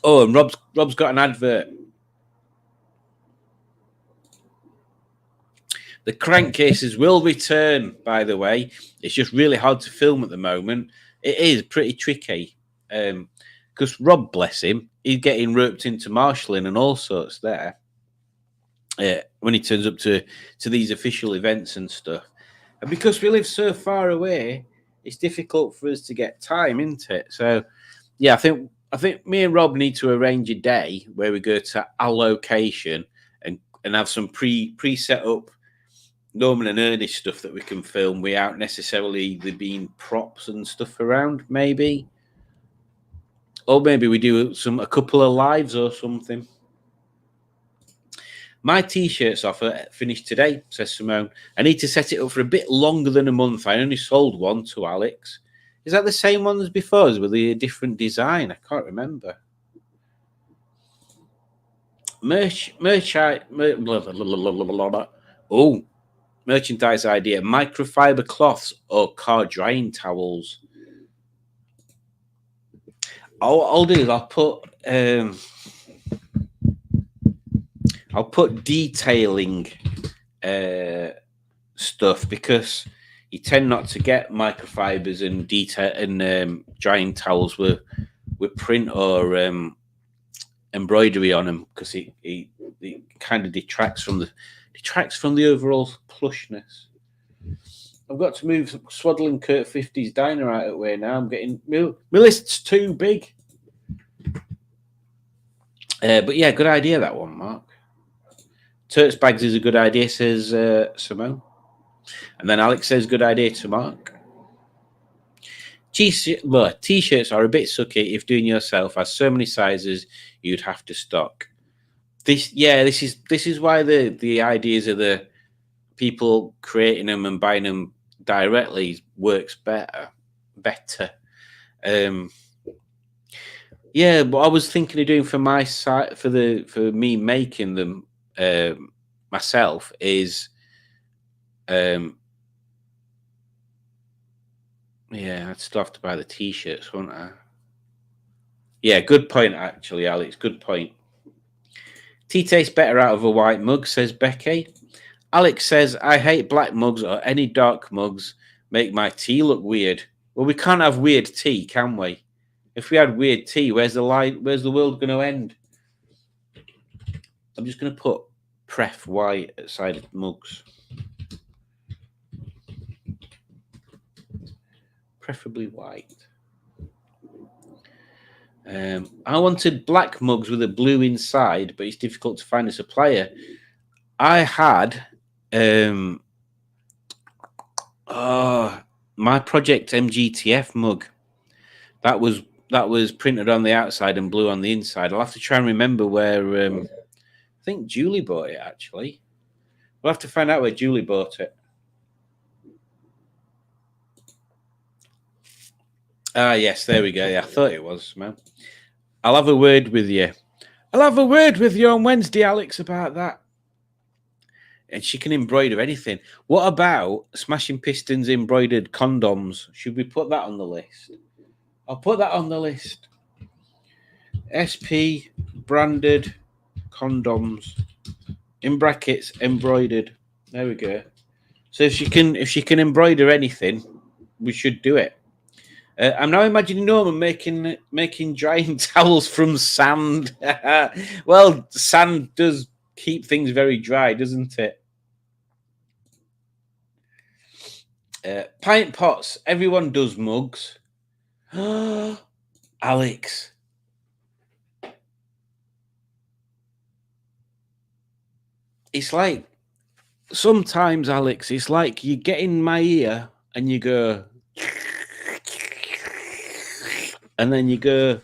and Rob's got an advert. The crankcases will return, by the way. It's just really hard to film at the moment. It is pretty tricky. Because Rob, bless him, he's getting roped into marshalling and all sorts there. When he turns up to these official events and stuff. And because we live so far away, it's difficult for us to get time, isn't it? So, yeah, I think me and Rob need to arrange a day where we go to our location and have some pre-set up Norman and Ernest stuff that we can film without necessarily there being props and stuff around, maybe. Or maybe we do a couple of lives or something. My T-shirts offer finished today, says Simone. I need to set it up for a bit longer than a month. I only sold one to Alex. Is that the same one as before? Is with a different design? I can't remember. Merchandise idea. Microfiber cloths or car drying towels. I'll do is I'll put detailing stuff, because you tend not to get microfibers and detail and drying towels with print or embroidery on them, because it kind of detracts from the overall plushness. I've got to move Swaddling Kurt 50's Diner out of the way now. I'm getting my list's too big. But yeah, good idea that one, Mark. Turks bags is a good idea, says Simone. And then Alex says good idea to Mark. T-shirts are a bit sucky if doing yourself has so many sizes you'd have to stock. This is why the ideas of the people creating them and buying them directly works better. Yeah, what I was thinking of doing for my site for me making them myself is I'd still have to buy the T-shirts, wouldn't I? Yeah, good point, actually, Alex. Good point. Tea tastes better out of a white mug, says Becky. Alex says, I hate black mugs or any dark mugs. Make my tea look weird. Well, we can't have weird tea, can we? If we had weird tea, where's the world going to end? I'm just going to put Pref white outside of mugs. Preferably white. I wanted black mugs with a blue inside, but it's difficult to find a supplier. I had my Project MGTF mug. That was printed on the outside and blue on the inside. I'll have to try and remember where. I think Julie bought it, actually. We'll have to find out where Julie bought it. Yes, there we go. Yeah, I thought it was, man. I'll have a word with you. On Wednesday, Alex, about that. And she can embroider anything. What about Smashing Pistons embroidered condoms? Should we put that on the list? I'll put that on the list. SP branded condoms in brackets embroidered. There we go. So if she can embroider anything, we should do it. I'm now imagining Norman making drying towels from sand. Well, sand does keep things very dry, doesn't it? Pint pots. Everyone does mugs. Alex. It's like sometimes, Alex, it's like you get in my ear and you go, and then you go,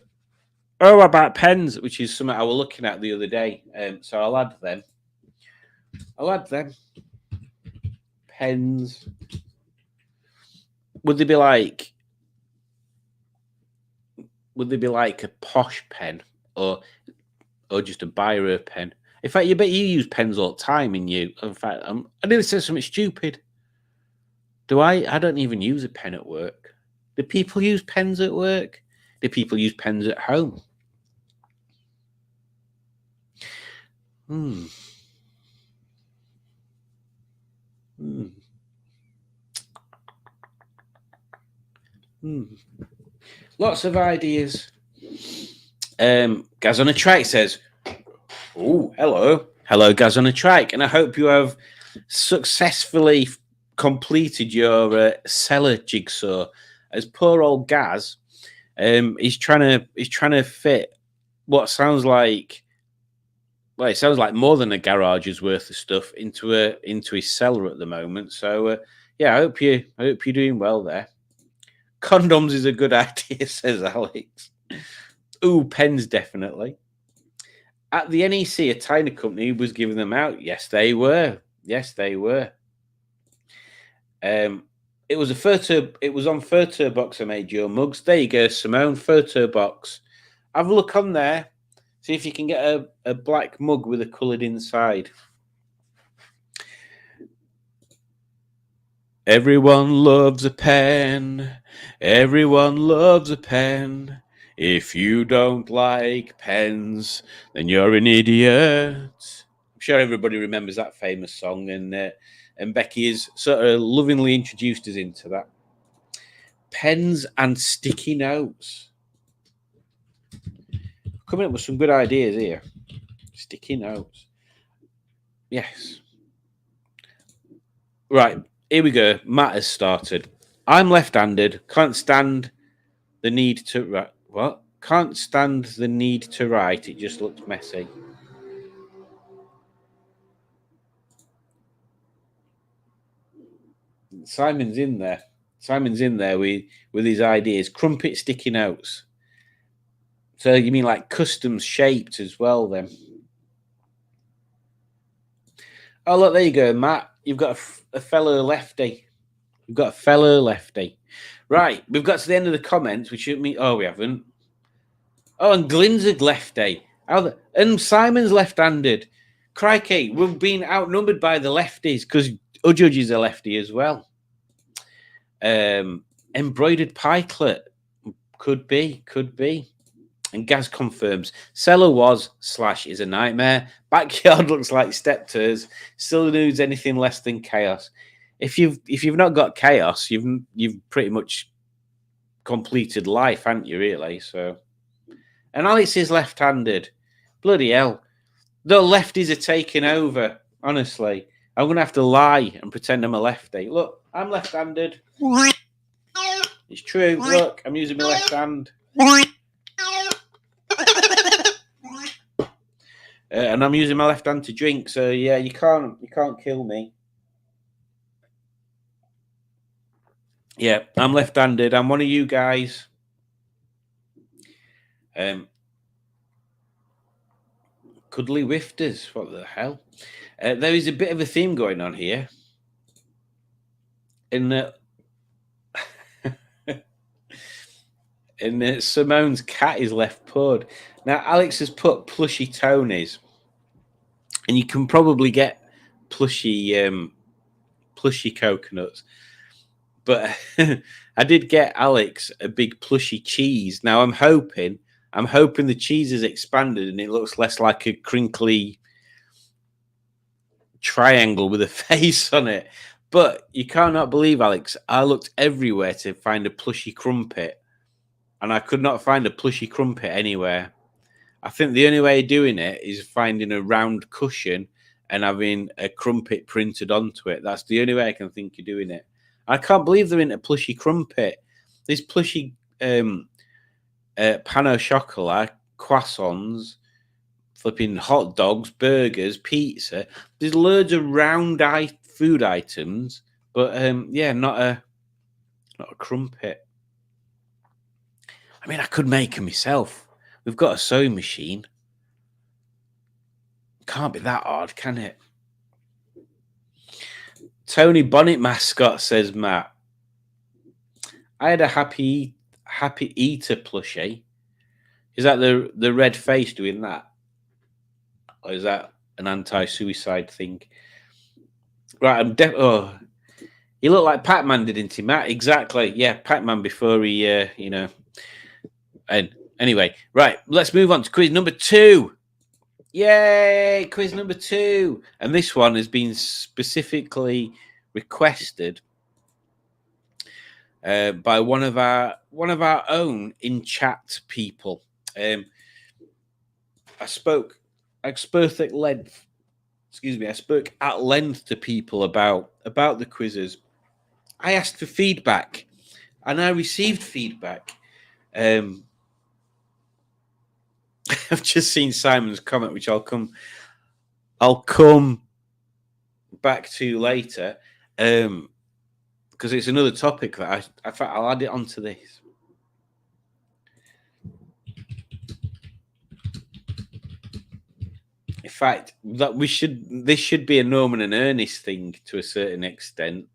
oh, about pens, which is something I was looking at the other day. So I'll add them. Pens. Would they be like a posh pen or just a biro pen? In fact, you bet you use pens all the time. In fact, I nearly said something stupid. Do I? I don't even use a pen at work. Do people use pens at work? Do people use pens at home? Lots of ideas. Gaz on a Trike says, oh, hello, Gaz on a Trike, and I hope you have successfully completed your cellar jigsaw. As poor old Gaz, he's trying to fit what sounds like, well, it sounds like more than a garage's worth of stuff into his cellar at the moment. So yeah, I hope you're doing well there. Condoms is a good idea, says Alex. Ooh, pens definitely. At the NEC, a tiny company was giving them out. Yes, they were. It was on Photo Box I made your mugs. There you go, Simone. Photo Box. Have a look on there. See if you can get a black mug with a coloured inside. Everyone loves a pen. Everyone loves a pen. If you don't like pens, then you're an idiot. I'm sure everybody remembers that famous song, and Becky has sort of lovingly introduced us into that. Pens and sticky notes. Coming up with some good ideas here. Sticky notes. Yes. Right, here we go. Matt has started. I'm left-handed. Can't stand the need to write. What? Can't stand the need to write. It just looks messy. Simon's in there. With his ideas. Crumpet sticky notes. So you mean like custom shaped as well then? Oh, look, there you go, Matt. You've got a fellow lefty. Right, we've got to the end of the comments, which shouldn't mean... Oh, we haven't. Oh, and Glyn's a lefty. And Simon's left-handed. Crikey, we've been outnumbered by the lefties because Udjudge is a lefty as well. Embroidered pikelet. Could be. And Gaz confirms cellar was/is a nightmare. Backyard looks like steptoes. Still needs anything less than chaos. If you've not got chaos, you've pretty much completed life, haven't you? Really. So, and Alex is left-handed. Bloody hell, the lefties are taking over. Honestly, I'm gonna have to lie and pretend I'm a lefty. Look, I'm left-handed. It's true. Look, I'm using my left hand. And I'm using my left hand to drink, so yeah, you can't kill me. Yeah, I'm left-handed. I'm one of you guys. Cuddly Wifters, what the hell? There is a bit of a theme going on here. In Simone's cat is left pawed. Now, Alex has put plushy Tonys, and you can probably get plushy coconuts. But I did get Alex a big plushy cheese. Now, I'm hoping I'm hoping the cheese is expanded and it looks less like a crinkly triangle with a face on it. But you cannot believe, Alex, I looked everywhere to find a plushy crumpet, and I could not find a plushy crumpet anywhere. I think the only way of doing it is finding a round cushion and having a crumpet printed onto it. That's the only way I can think of doing it. I can't believe they're into plushy crumpet. This plushy pain au chocolat, croissants, flipping hot dogs, burgers, pizza. There's loads of round food items, but yeah, not a crumpet. I mean, I could make them myself. We've got a sewing machine. Can't be that hard, can it? Tony Bonnet mascot, says Matt. I had a happy eater plushie. Is that the red face doing that? Or is that an anti-suicide thing? Right, oh, he looked like Pac-Man, didn't he, Matt? Exactly. Yeah, Pac-Man before he, And anyway, right, let's move on to quiz number 2. Yay, quiz number 2. And this one has been specifically requested by one of our own in chat people. I spoke at length. Excuse me. I spoke at length to people about the quizzes. I asked for feedback, and I received feedback. I've just seen Simon's comment, which I'll come back to later, because it's another topic that I'll add it onto this. In fact, this should be a Norman and Ernest thing to a certain extent.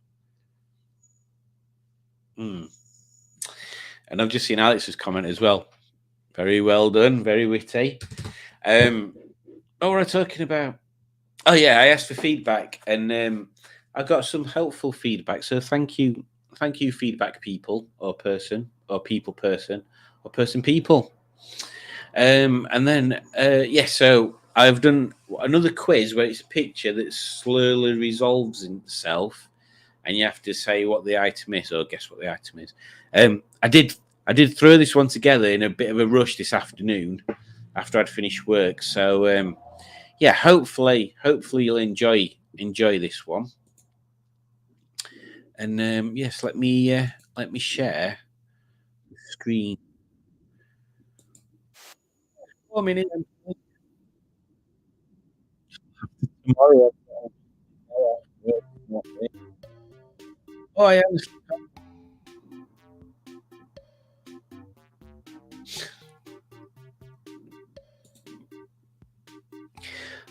And I've just seen Alex's comment as well. Very well done, very witty. What were I talking about? Oh yeah, I asked for feedback, and I got some helpful feedback. So thank you, feedback people, or person, or people person, or person people. And then so I've done another quiz where it's a picture that slowly resolves itself, and you have to say what the item is, or guess what the item is. I did throw this one together in a bit of a rush this afternoon after I'd finished work. So yeah, hopefully you'll enjoy this one. And yes, let me share the screen. 4 minutes. Tomorrow. Oh, I am.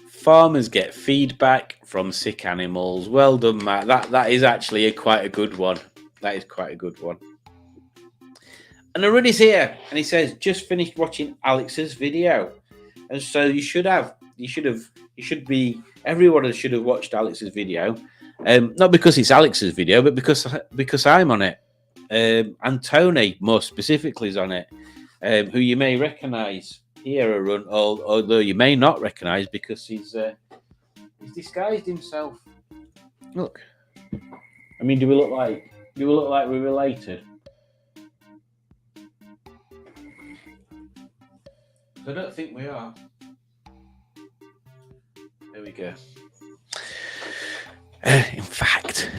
Farmers get feedback from sick animals. Well done, Matt. That is actually quite a good one. That is quite a good one. And Aruni's here, and he says, just finished watching Alex's video. And so everyone should have watched Alex's video. Not because it's Alex's video, but because I'm on it. And Tony, more specifically, is on it, who you may recognise here, Arun, although you may not recognise because he's disguised himself. Look, I mean, do we look like we're related? I don't think we are. There we go. In fact,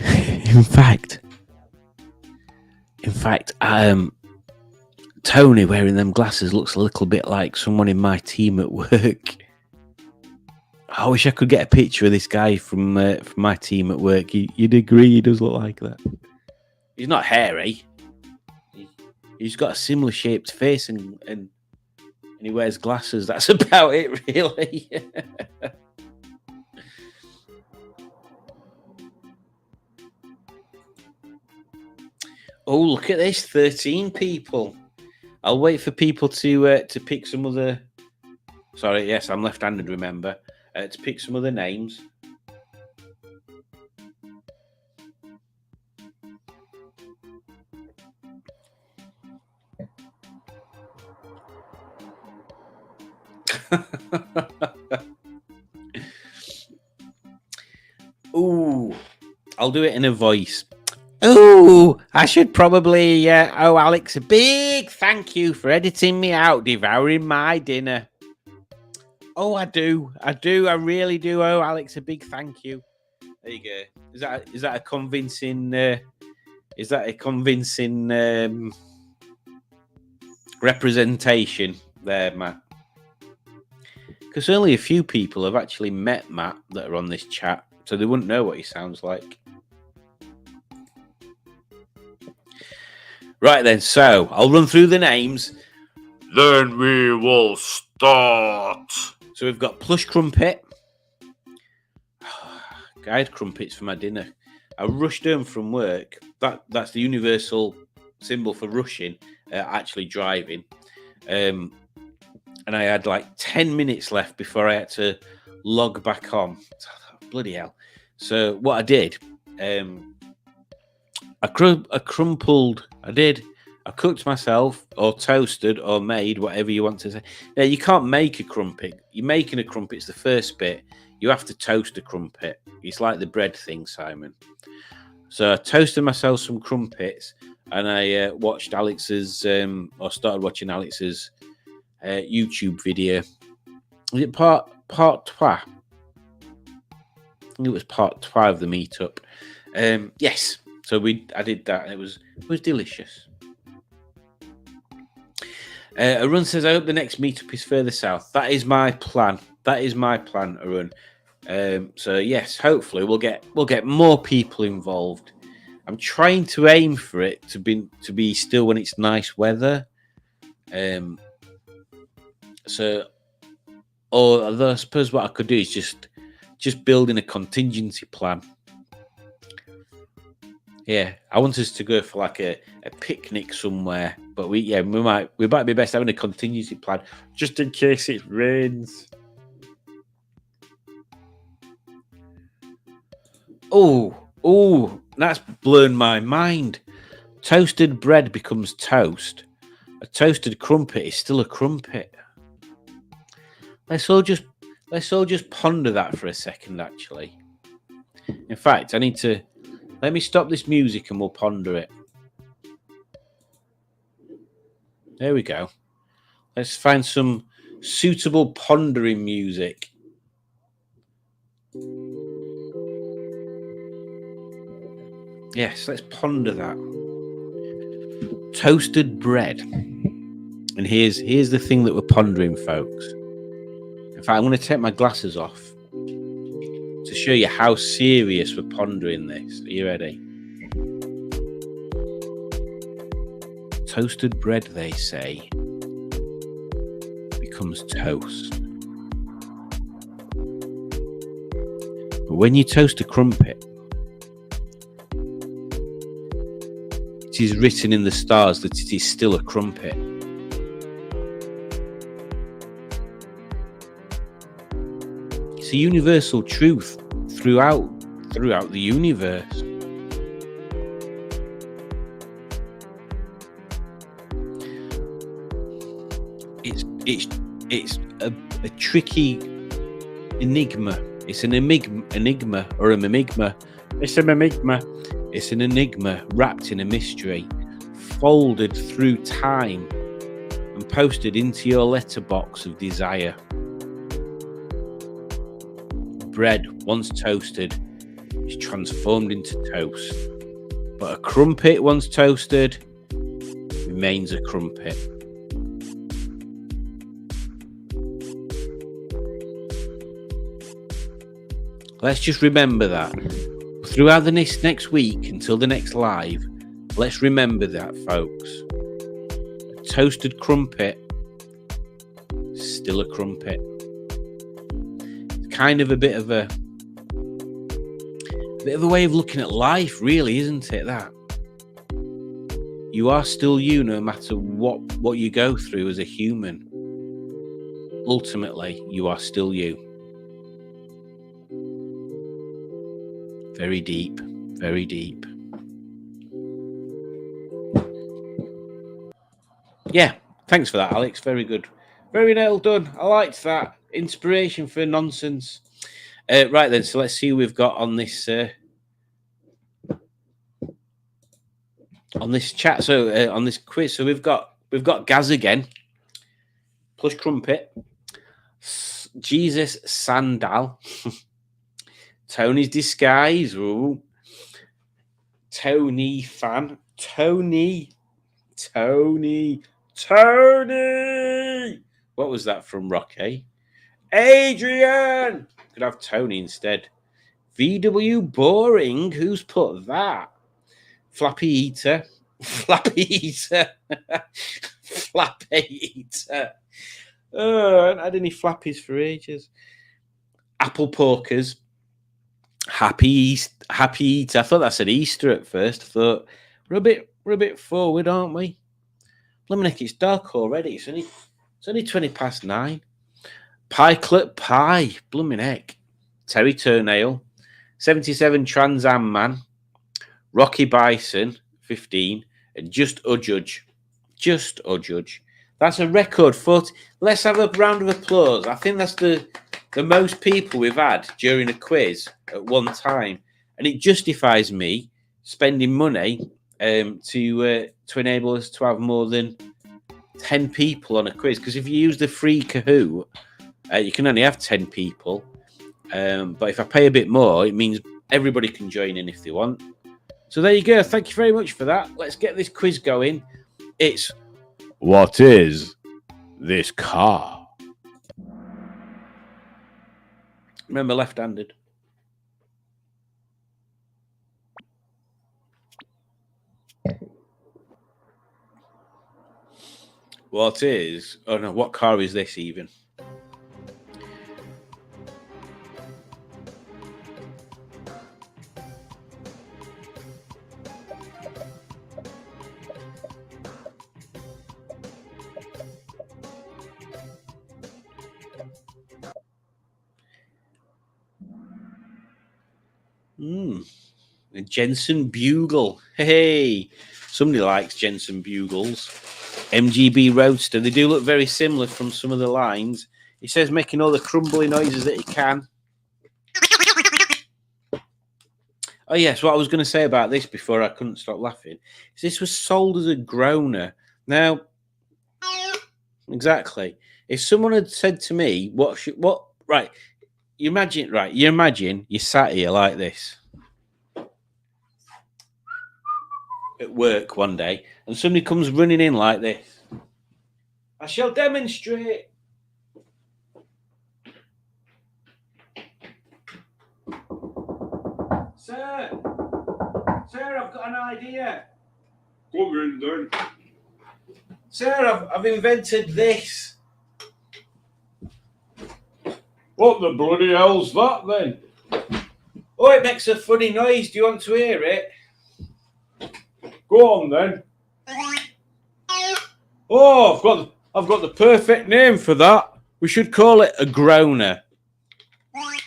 Tony wearing them glasses looks a little bit like someone in my team at work. I wish I could get a picture of this guy from my team at work. You'd agree he does look like that. He's not hairy. He's got a similar shaped face and he wears glasses. That's about it, really. Oh, look at this, 13 people. I'll wait for people to pick some other... Sorry, yes, I'm left-handed, remember. To pick some other names. Ooh, I'll do it in a voice. Ooh, I should probably owe Alex a big thank you for editing me out devouring my dinner. Oh, I do. I really do owe Alex a big thank you. There you go. Is that a convincing representation there, Matt? Because only a few people have actually met Matt that are on this chat, so they wouldn't know what he sounds like. Right then, so I'll run through the names. Then we will start. So we've got Plush Crumpet. I had crumpets for my dinner. I rushed home from work. That's the universal symbol for rushing, actually driving. And I had like 10 minutes left before I had to log back on. Bloody hell. So what I did, I cooked myself, or toasted, or made, whatever you want to say. Now, you can't make a crumpet. You're making a crumpet, it's the first bit. You have to toast a crumpet. It's like the bread thing, Simon. So I toasted myself some crumpets, and I watched Alex's, or started watching Alex's YouTube video. Was it part trois? I think it was part 2 of the meetup. Yes. So I did that, and it was delicious. Arun says, I hope the next meetup is further south. That is my plan. Arun. So yes, hopefully we'll get more people involved. I'm trying to aim for it to be still when it's nice weather. So, although I suppose what I could do is just build in a contingency plan. Yeah, I want us to go for like a picnic somewhere, but we might be best having a contingency plan just in case it rains. Oh, that's blown my mind. Toasted bread becomes toast. A toasted crumpet is still a crumpet. Let's all just ponder that for a second, actually. In fact, let me stop this music and we'll ponder it. There we go. Let's find some suitable pondering music. Yes, let's ponder that. Toasted bread. And here's the thing that we're pondering, folks. In fact, I'm going to take my glasses off to show you how serious we're pondering this. Are you ready? Toasted bread, they say, becomes toast. But when you toast a crumpet, it is written in the stars that it is still a crumpet. It's a universal truth throughout the universe. It's a tricky enigma. It's an enigma or a mimigma. It's a mimigma. It's an enigma wrapped in a mystery, folded through time and posted into your letterbox of desire. Bread, once toasted, is transformed into toast. But a crumpet, once toasted, remains a crumpet. Let's just remember that. Throughout the next week until the next live, let's remember that, folks. A toasted crumpet is still a crumpet. It's kind of a bit of a way of looking at life, really, isn't it? That you are still you, no matter what you go through as a human. Ultimately, you are still you. Very deep, very deep. Yeah, thanks for that, Alex. Very good Very well done. I liked that. Inspiration for nonsense. Right then, so let's see who we've got on this chat. So on this quiz, so we've got Gaz again, Plush Crumpet, Jesus Sandal, Tony's Disguise, ooh. Tony Fan, Tony. What was that from Rocky? Adrian! Could have Tony instead. VW Boring, who's put that? Flappy Eater. Flappy Eater. Oh, I haven't had any flappies for ages. Apple Pokers. Happy Eater. I thought that said Easter at first. I thought we're a bit forward, aren't we? Blimey, it's dark already. It's only 9:20. Pie Pie. Blooming heck. Terry Turnail. 77 Trans Am Man. Rocky Bison. 15. And Just Judge. That's a record 40. Let's have a round of applause. I think that's the most people we've had during a quiz at one time. And it justifies me spending money to enable us to have more than 10 people on a quiz. Because if you use the free Kahoot, you can only have 10 people. But if I pay a bit more, it means everybody can join in if they want. So there you go. Thank you very much for that. Let's get this quiz going. It's what is this car? Remember, left-handed. What is? Oh no, what car is this even? A Jensen Bugle. Hey, somebody likes Jensen Bugles. MGB Roadster. They do look very similar from some of the lines. He says making all the crumbly noises that he can. Oh yes, what I was going to say about this before I couldn't stop laughing is this was sold as a groaner. Now, exactly. If someone had said to me, right, you imagine you sat here like this at work one day and somebody comes running in like this. I shall demonstrate. Sir, I've got an idea. Come in then. Sir, I've invented this. What the bloody hell's that then? Oh, it makes a funny noise. Do you want to hear it? Go on then. Oh, I've got the perfect name for that. We should call it a groaner. I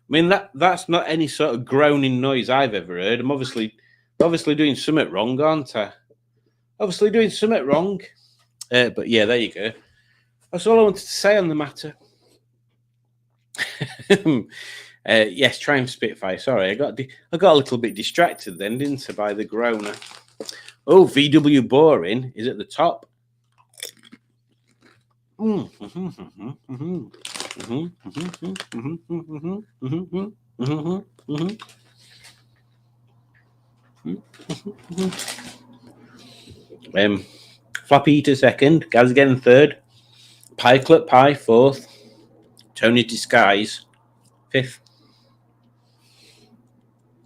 mean that's not any sort of groaning noise I've ever heard. I'm obviously doing something wrong, aren't I? Obviously doing something wrong. But yeah, there you go. That's all I wanted to say on the matter. Yes, Triumph Spitfire. Sorry, I got a little bit distracted then, didn't I, by the groaner? Oh, VW Boring is at the top. Flappy Eater second, Gaz again third, Pie Pie fourth, Tony Disguise fifth.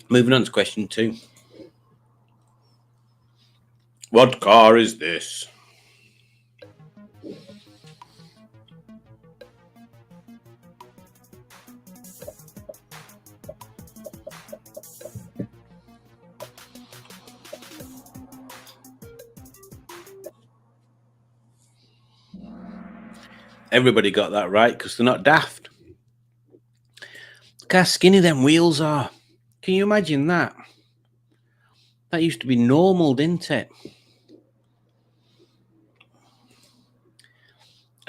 Moving on to question 2. What car is this? Everybody got that right because they're not daft. Look how skinny them wheels are. Can you imagine that? That used to be normal, didn't it?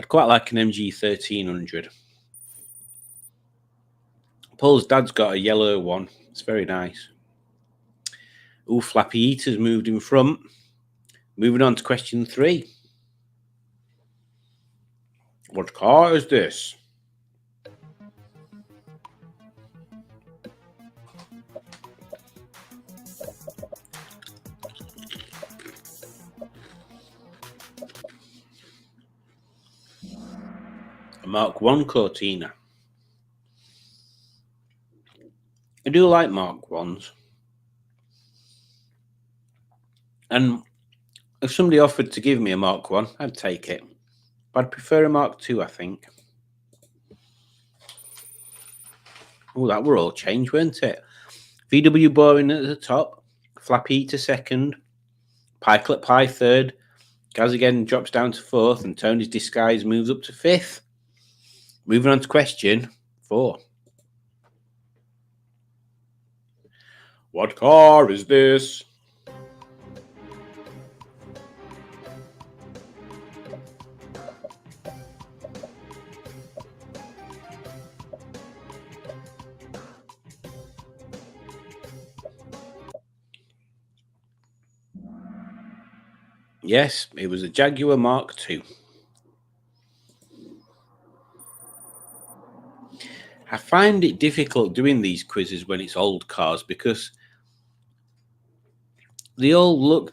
I'd quite like an MG 1300. Paul's dad's got a yellow one. It's very nice. Ooh, Flappy Eater's moved in front. Moving on to question 3. What car is this? A Mark 1 Cortina. I do like Mark 1s. And if somebody offered to give me a Mark 1, I'd take it. But I'd prefer a Mark 2, I think. Oh, that were all changed, weren't it? VW Boring at the top. Flappy Eater second. Pikelet Pie third. Gaz again drops down to 4th. And Tony's Disguise moves up to 5th. Moving on to question 4. What car is this? Yes, it was a Jaguar Mark II. I find it difficult doing these quizzes when it's old cars because they all look...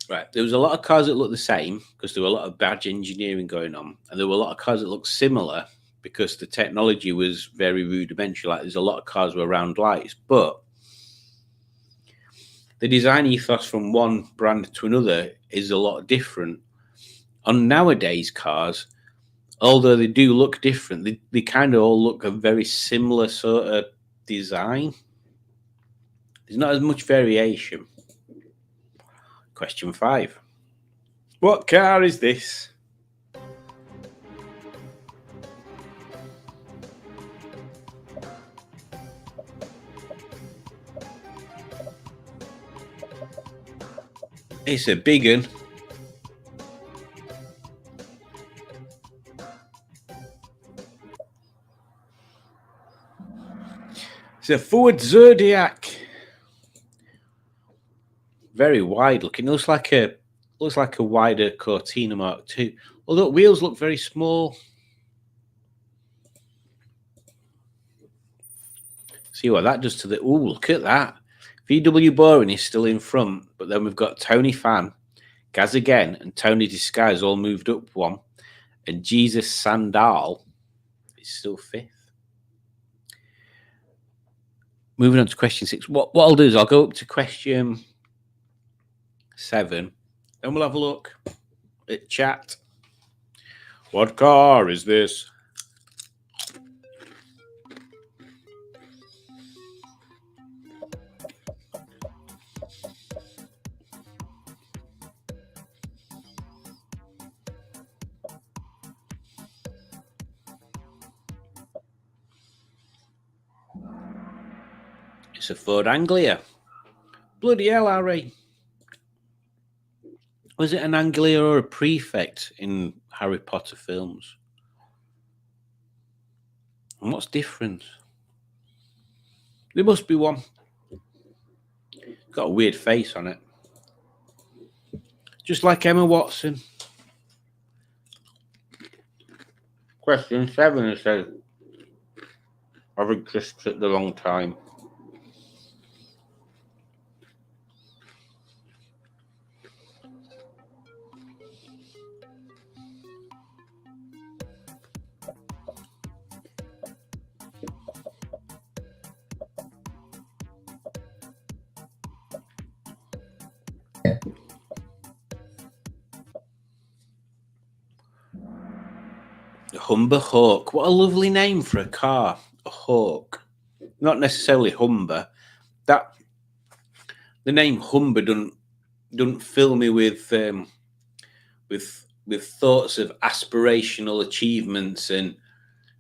Right, there was a lot of cars that looked the same because there were a lot of badge engineering going on. And there were a lot of cars that looked similar because the technology was very rudimentary. Like there's a lot of cars with round lights. But the design ethos from one brand to another is a lot different. On nowadays cars, although they do look different, they kind of all look a very similar sort of design. There's not as much variation. Question 5. What car is this? It's a big one. It's a Ford Zodiac. Very wide looking. Looks like a wider Cortina Mark II. Although wheels look very small. See what that does to the... Ooh, look at that. VW Boring is still in front, but then we've got Tony Fan, Gaz again, and Tony Disguise all moved up one. And Jesus Sandal is still 5th. Moving on to question 6. What I'll do is I'll go up to question 7. Then we'll have a look at chat. What car is this? It's a Ford Anglia. Bloody hell, Harry. Was it an Anglia or a prefect in Harry Potter films? And what's different? There must be one. It's got a weird face on it. Just like Emma Watson. Question 7 it says, I've existed at the wrong time. Humber Hawk. What a lovely name for a car. A Hawk. Not necessarily Humber. That the name Humber doesn't fill me with thoughts of aspirational achievements and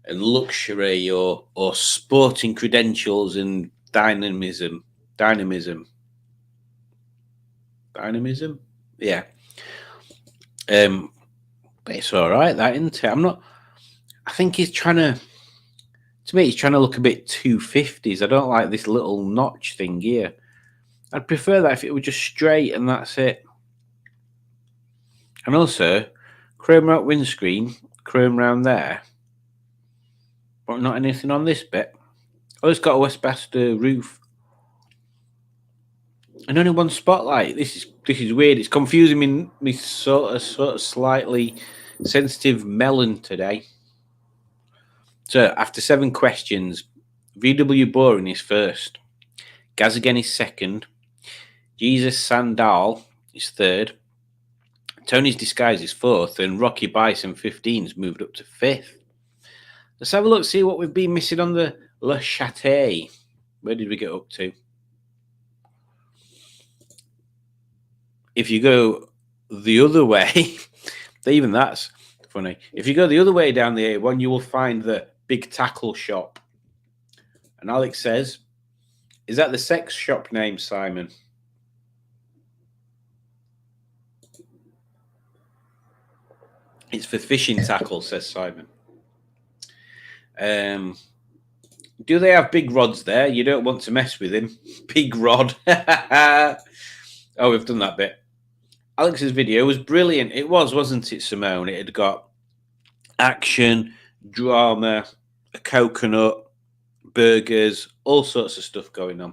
luxury or sporting credentials and dynamism. Yeah. But it's all right, that, isn't it? I think he's trying to me, he's trying to look a bit 250s. I don't like this little notch thing here. I'd prefer that if it were just straight and that's it. And also, chrome out windscreen, chrome round there. But not anything on this bit. Oh, it's got a Westmaster roof. And only one spotlight. This is weird. It's confusing me sort of slightly sensitive melon today. So after 7 questions, VW Boring is first. Gaz again is second. Jesus Sandal is third. Tony's Disguise is fourth, and Rocky Bison 15's moved up to fifth. Let's have a look, see what we've been missing on the Le Château. Where did we get up to? If you go the other way, even that's funny. If you go the other way down the A1, you will find the Big Tackle Shop. And Alex says, is that the sex shop name, Simon? It's for fishing tackle, says Simon. Do they have big rods there? You don't want to mess with him. Big rod. Oh, we've done that bit. Alex's video was brilliant. It was, wasn't it, Simone? It had got action, drama, a coconut, burgers, all sorts of stuff going on.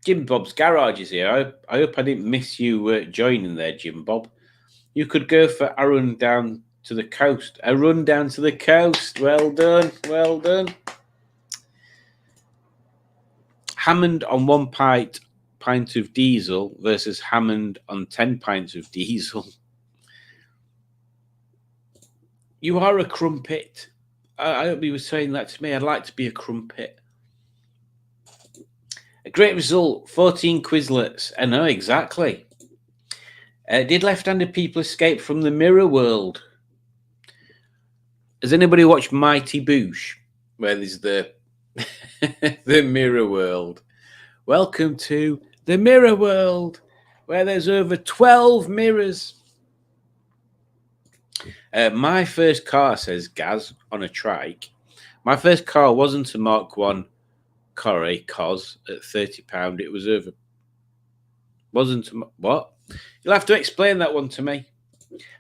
Jim Bob's Garage is here. I hope I didn't miss you joining there, Jim Bob. You could go for a run down to the coast. A run down to the coast. Well done. Well done. Hammond on 1 pint of diesel versus Hammond on 10 pints of diesel. You are a crumpet. I hope you were saying that to me. I'd like to be a crumpet. A great result. 14 Quizlets. I know, exactly. Did left-handed people escape from the mirror world? Has anybody watched Mighty Boosh? Where there's the the mirror world. Welcome to the mirror world, where there's over 12 mirrors. My first car, says Gaz, on a trike. My first car wasn't a Mark 1 Corrie Cos at £30. It was over. Wasn't what? You'll have to explain that one to me.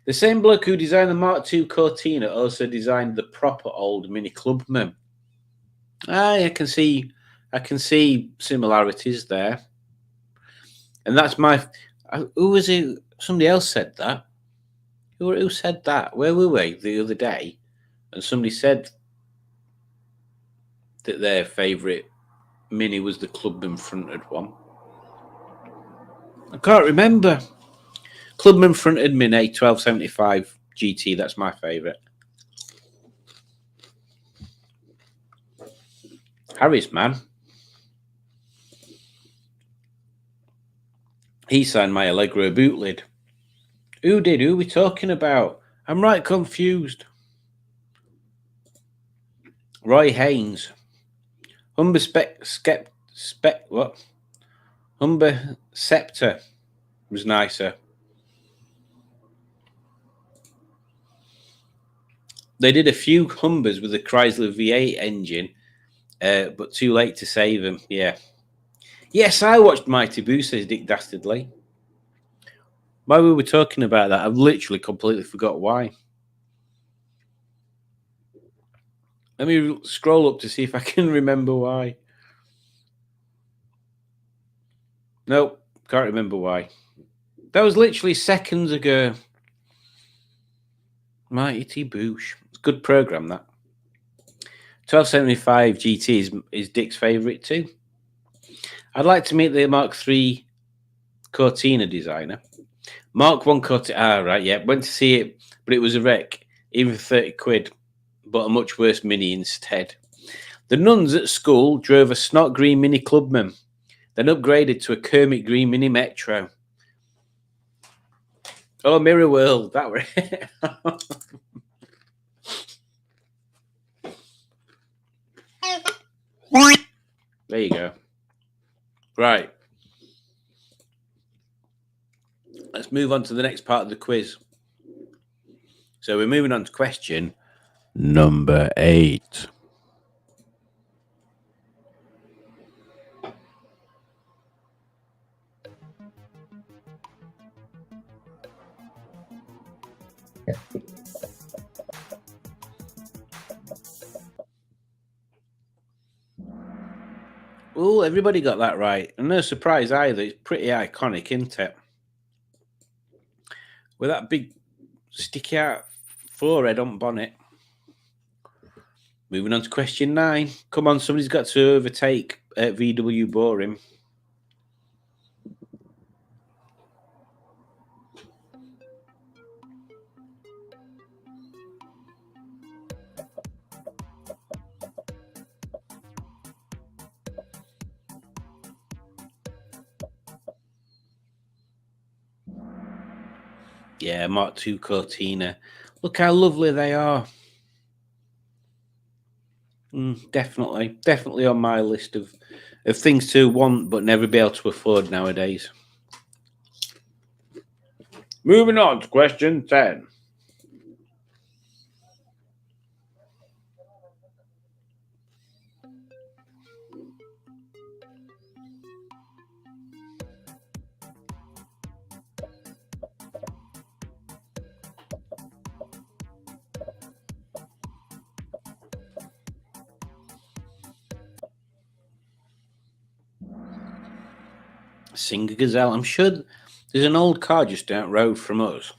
The same bloke who designed the Mark II Cortina also designed the proper old Mini Clubman. I can see similarities there. And that's my. Who was it? Somebody else said that. Who said that? Where were we the other day? And somebody said that their favourite Mini was the Clubman fronted one. I can't remember. Clubman fronted Mini 1275 GT. That's my favourite. Harris, man. He signed my Allegro boot lid. Who did? Who are we talking about? I'm right confused. Roy Haynes. Humber Humber Scepter was nicer. They did a few Humbers with the Chrysler V8 engine, but too late to save them. Yeah. Yes, I watched Mighty Boo, says Dick Dastardly. Why we were talking about that, I've literally completely forgot why. Let me scroll up to see if I can remember why. Nope, can't remember why. That was literally seconds ago. Mighty Boosh. It's a good program, that. 1275 GT is Dick's favourite too. I'd like to meet the Mark III Cortina designer. Mark 1 Cortina. Ah, right, yeah. Went to see it, but it was a wreck. Even for 30 quid. But a much worse Mini instead. The nuns at school drove a snot green Mini Clubman, then upgraded to a Kermit Green Mini Metro. Oh, Mirror World, that were it. There you go. Right. Let's move on to the next part of the quiz. So we're moving on to question number 8. Oh, everybody got that right. And no surprise either. It's pretty iconic, isn't it? With that big sticky out forehead on bonnet. Moving on to question 9. Come on, somebody's got to overtake VW Boring. Yeah, Mark II Cortina. Look how lovely they are. Definitely on my list of things to want but never be able to afford nowadays. Moving on to question 10. Singer Gazelle. I'm sure there's an old car just down the road from us.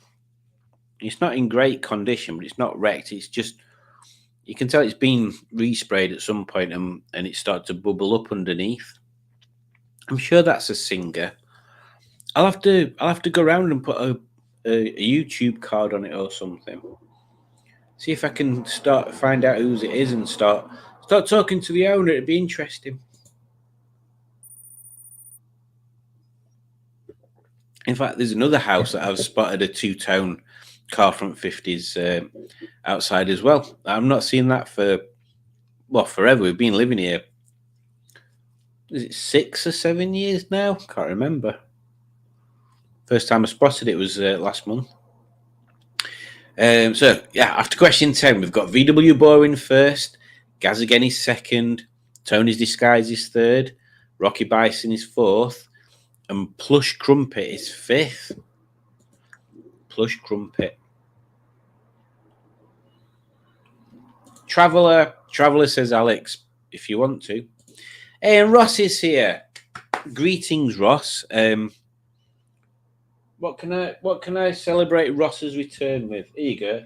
It's not in great condition, but it's not wrecked. It's just, you can tell it's been resprayed at some point and it started to bubble up underneath. I'm sure that's a Singer. I'll have to go around and put a YouTube card on it or something. See if I can find out whose it is and start talking to the owner. It'd be interesting. In fact, there's another house that I've spotted a two-tone Carfront 50s outside as well. I've not seen that for, forever. We've been living here. Is it 6 or 7 years now? Can't remember. First time I spotted it was last month. So, yeah, after question 10, we've got VW Boring first, Gaz Again is second, Tony's Disguise is third, Rocky Bison is fourth, and Plush Crumpet is fifth. Plush Crumpet. Traveller says Alex, if you want to. Hey, and Ross is here. Greetings, Ross. What can I celebrate Ross's return with? Here you go.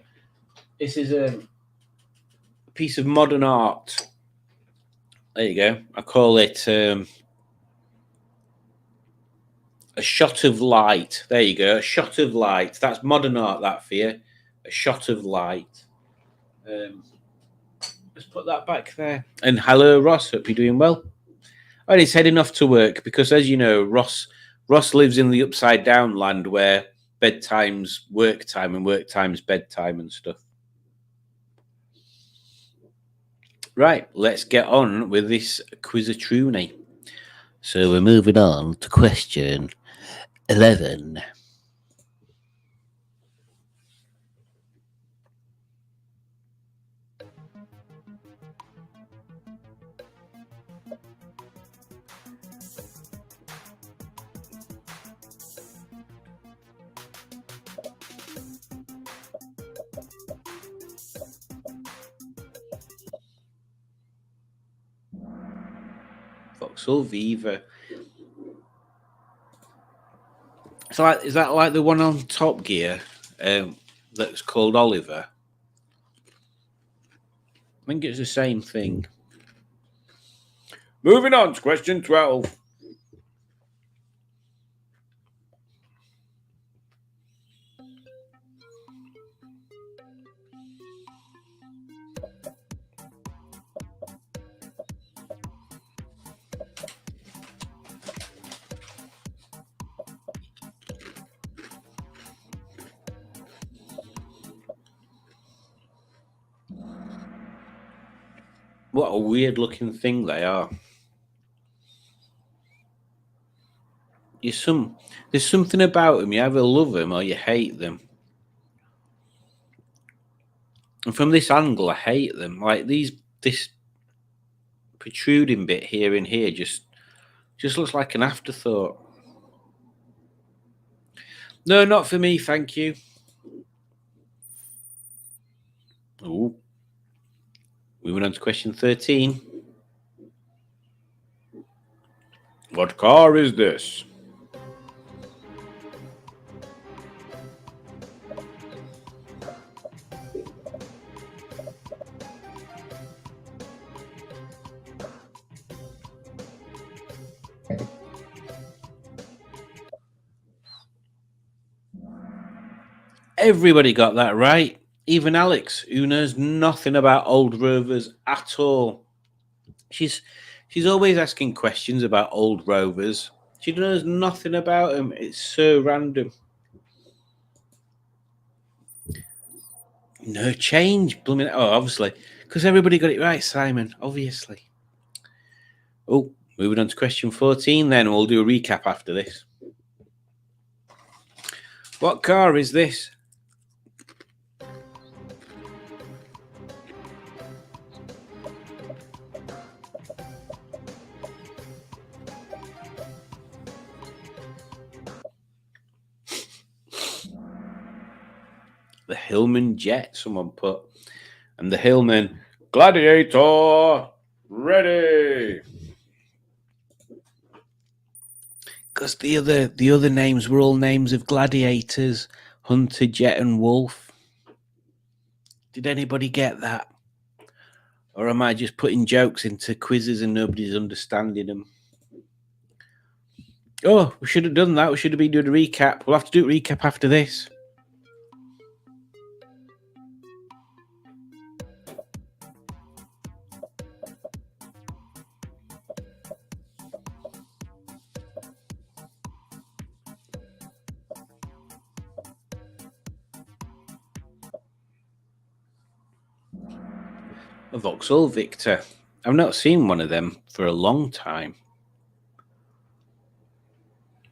This is a piece of modern art. There you go. I call it a shot of light. There you go. A shot of light. That's modern art, that for you. A shot of light. Let's put that back there. And hello, Ross. Hope you're doing well. And he's heading off to work because, as you know, Ross lives in the upside down land where bedtime's work time and work time's bedtime and stuff. Right, let's get on with this Quizatruni. So we're moving on to question 11. Vauxhall Viva. Is that like the one on Top Gear that's called Oliver? I think it's the same thing. Moving on to question 12. What a weird looking thing they are. There's something about them. You either love them or you hate them. And from this angle, I hate them. Like this protruding bit here and here just looks like an afterthought. No, not for me, thank you. Oh, moving on to question 13. What car is this? Everybody got that right. Even Alex, who knows nothing about old Rovers at all. She's always asking questions about old Rovers. She knows nothing about them. It's so random. No change. Blooming, oh, obviously. Because everybody got it right, Simon. Obviously. Oh, moving on to question 14 then. We'll do a recap after this. What car is this? The Hillman Jet, someone put. And the Hillman Gladiator ready. Because the other names were all names of gladiators, Hunter, Jet, and Wolf. Did anybody get that? Or am I just putting jokes into quizzes and nobody's understanding them? Oh, we should have done that. We should have been doing a recap. We'll have to do a recap after this. A Vauxhall Victor. I've not seen one of them for a long time.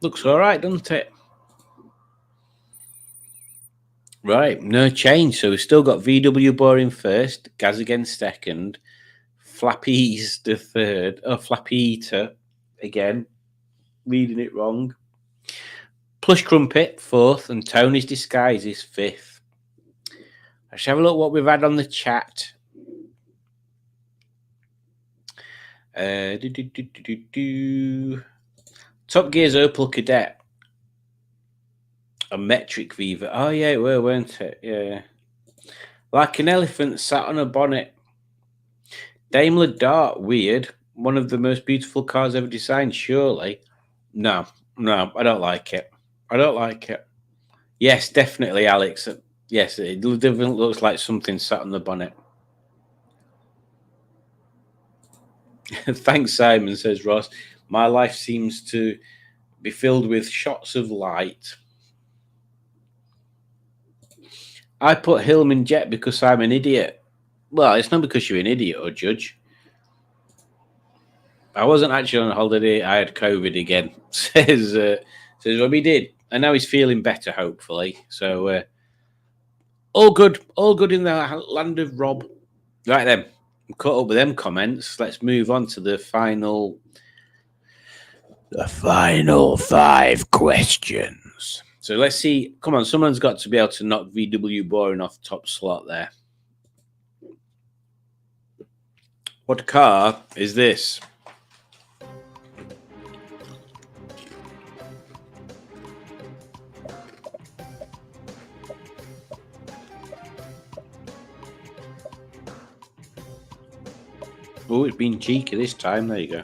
Looks all right, doesn't it? Right, no change. So we've still got VW Boring first, Gaz again second, Flappies the third. Oh, Flappy Eater again, reading it wrong. Plush Crumpet fourth, and Tony's Disguise is fifth. Let's have a look what we've had on the chat. Top Gear's Opel Cadet. A metric Viva. Oh, yeah, it were, weren't it? Yeah. Like an elephant sat on a bonnet. Daimler Dart, weird. One of the most beautiful cars ever designed, surely. No, I don't like it. I don't like it. Yes, definitely, Alex. Yes, it definitely looks like something sat on the bonnet. Thanks, Simon, says Ross. My life seems to be filled with shots of light. I put Hillman Jet because I'm an idiot. Well, it's not because you're an idiot or judge. I wasn't actually on holiday. I had COVID again, says Robbie did. And now he's feeling better, hopefully. So, all good in the land of Rob. Right then. Caught up with them comments. Let's move on to the final 5 questions. So let's see. Come on, someone's got to be able to knock VW Boring off top slot there. What car is this? Oh, it's been cheeky this time. There you go.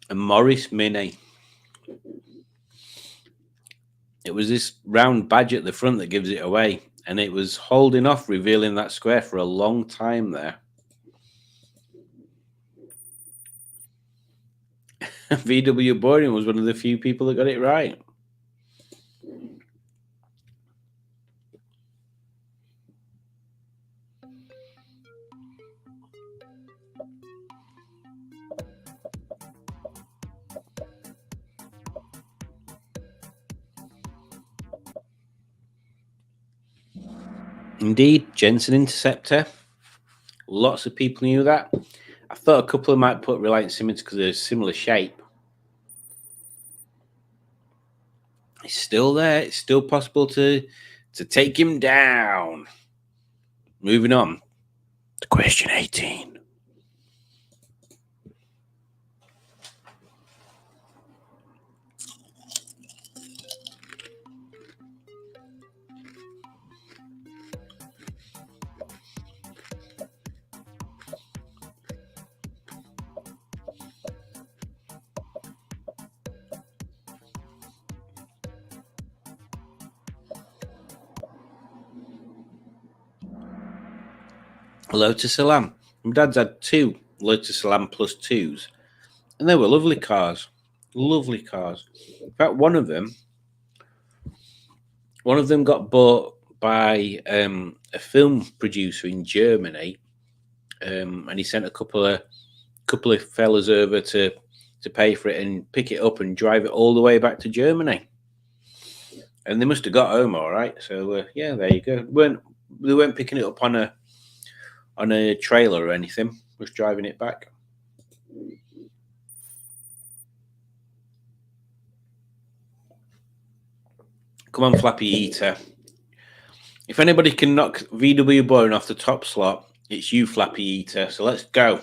A Morris Mini. It was this round badge at the front that gives it away. And it was holding off revealing that square for a long time there. VW Boring was one of the few people that got it right. Indeed, Jensen Interceptor. Lots of people knew that. I thought a couple of might put Reliant Simmons because they're a similar shape. He's still there. It's still possible to take him down. Moving on to question 18. Lotus Elan. My dad's had 2 Lotus Elan plus 2s, and they were lovely cars. Lovely cars. In fact, one of them got bought by a film producer in Germany, and he sent a couple of fellas over to pay for it and pick it up and drive it all the way back to Germany. And they must have got home all right. So yeah, there you go. They weren't picking it up on a trailer or anything. Was driving it back. Come on, Flappy Eater. If anybody can knock VW Boring off the top slot, it's you, Flappy Eater. So let's go.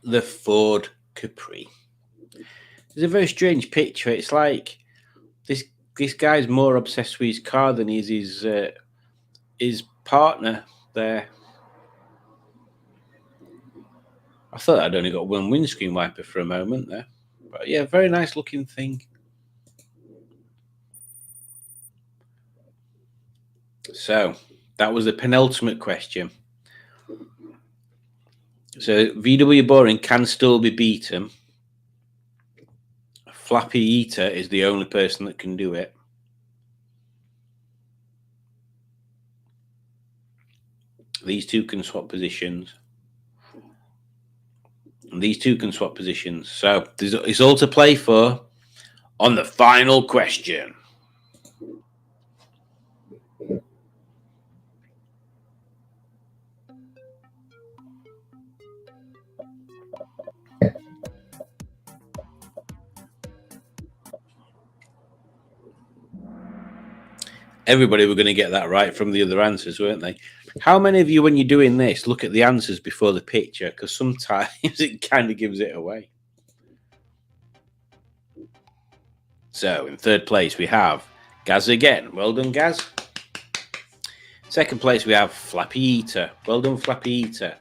The Ford Capri. It's a very strange picture. It's like this guy's more obsessed with his car than he is his partner there. I thought I'd only got one windscreen wiper for a moment there. But yeah, very nice looking thing. So that was the penultimate question. So VW Boring can still be beaten. Flappy Eater is the only person that can do it. These two can swap positions. And these two can swap positions. So it's all to play for on the final question. Everybody were going to get that right from the other answers, weren't they? How many of you, when you're doing this, look at the answers before the picture? Because sometimes it kind of gives it away. So, in third place, we have Gaz again. Well done, Gaz. Second place, we have Flappy Eater. Well done, Flappy Eater.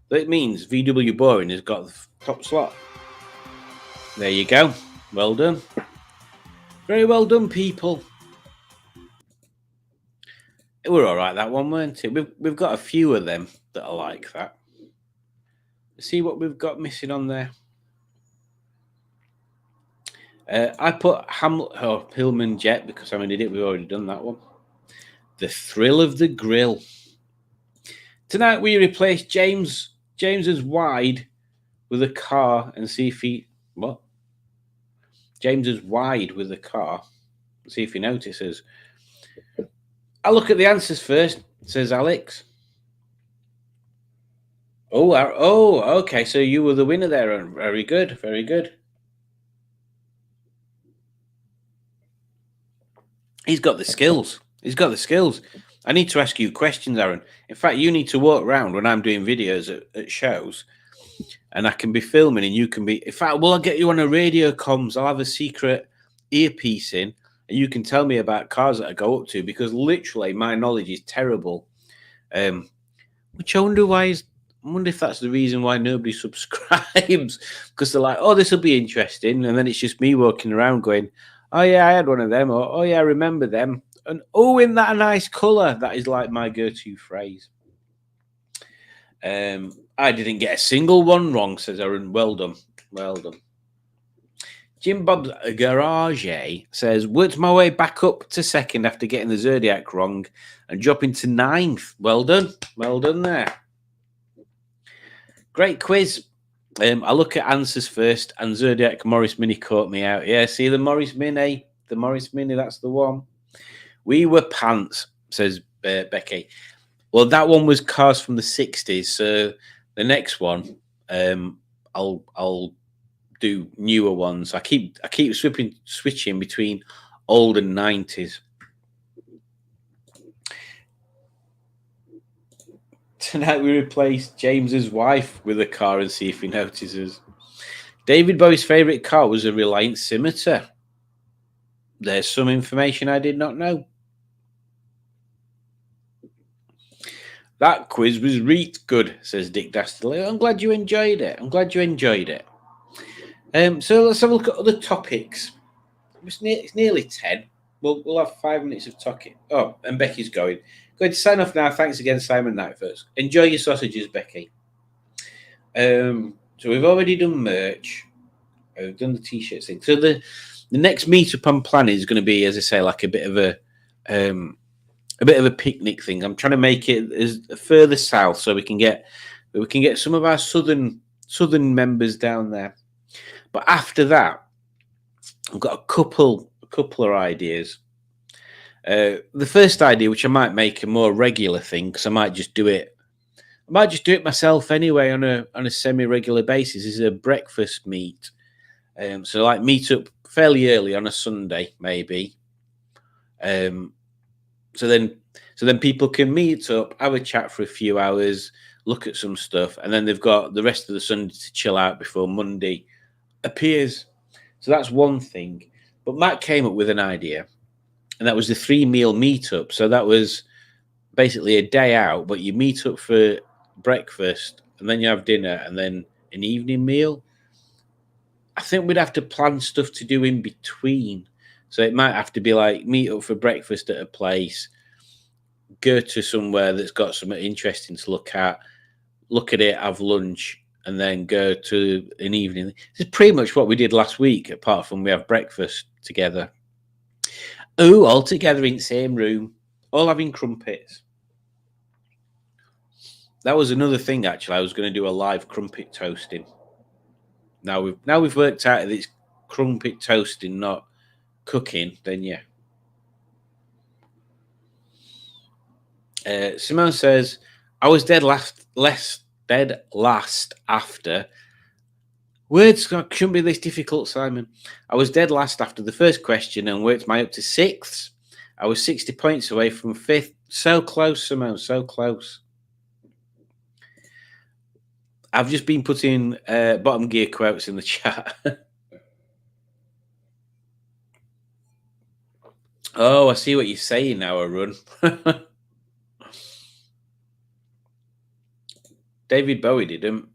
That means VW Boring has got the top slot. There you go. Well done. Very well done, people. It were all right, that one, weren't it? We've got a few of them that are like that. Let's see what we've got missing on there. I put Hillman Jet because I'm an idiot. We've already done that one. The Thrill of the Grill. Tonight we replace James's wide with a car and see if he James's wide with a car. See if he notices. I'll look at the answers first, says Alex. Oh, okay. So you were the winner there, Aaron. Very good, very good. He's got the skills. He's got the skills. I need to ask you questions, Aaron. In fact, you need to walk around when I'm doing videos at shows, and I can be filming, and you can be. In fact, I'll get you on a radio comms. I'll have a secret earpiece in. And you can tell me about cars that I go up to because literally my knowledge is terrible. Which I wonder if that's the reason why nobody subscribes because they're like, oh, this will be interesting. And then it's just me walking around going, oh, yeah, I had one of them. Or, oh, yeah, I remember them. And, oh, isn't that a nice colour? That is like my go-to phrase. I didn't get a single one wrong, says Aaron. Well done. Well done. Jim Bob's Garage says, worked my way back up to second after getting the Zodiac wrong and dropping to 9th. Well done. Well done there. Great quiz. I look at answers first, and Zodiac Morris Mini caught me out. Yeah, see the Morris Mini? The Morris Mini, that's the one. We were pants, says Becky. Well, that one was cars from the 60s. So the next one, I'll do newer ones. I keep switching between old and 90s. Tonight we replace James's wife with a car and see if he notices. David Bowie's favourite car was a Reliant Scimitar. There's some information I did not know. That quiz was reet good, says Dick Dastardly. I'm glad you enjoyed it. So let's have a look at other topics. It's nearly 10. We'll have 5 minutes of talking. Oh, and Becky's going. Going to sign off now. Thanks again, Simon Knight first. Enjoy your sausages, Becky. So we've already done merch. We've done the t-shirt thing. So the next meetup I'm planning is going to be, as I say, like a bit of a picnic thing. I'm trying to make it as further south so we can get some of our southern members down there. But after that, I've got a couple of ideas. The first idea, which I might make a more regular thing, because I might just do it myself anyway on a semi-regular basis, is a breakfast meet. So like meet up fairly early on a Sunday, maybe. So then people can meet up, have a chat for a few hours, look at some stuff, and then they've got the rest of the Sunday to chill out before Monday appears. So that's one thing. But Matt came up with an idea, and that was the 3-meal meetup. So that was basically a day out, but you meet up for breakfast, and then you have dinner, and then an evening meal. I think we'd have to plan stuff to do in between. So it might have to be like meet up for breakfast at a place, go to somewhere that's got something interesting to look at it, have lunch, and then go to an evening. This is pretty much what we did last week, apart from we have breakfast together. Oh, all together in the same room, all having crumpets. That was another thing, actually. I was going to do a live crumpet toasting. Now we've worked out that it's crumpet toasting, not cooking, then yeah. Simone says, I was dead last after. Words shouldn't be this difficult, Simon. I was dead last after the first question and worked my up to 6th. I was 60 points away from 5th. So close, Simone, so close. I've just been putting bottom gear quotes in the chat. Oh, I see what you're saying now, Arun. David Bowie didn't.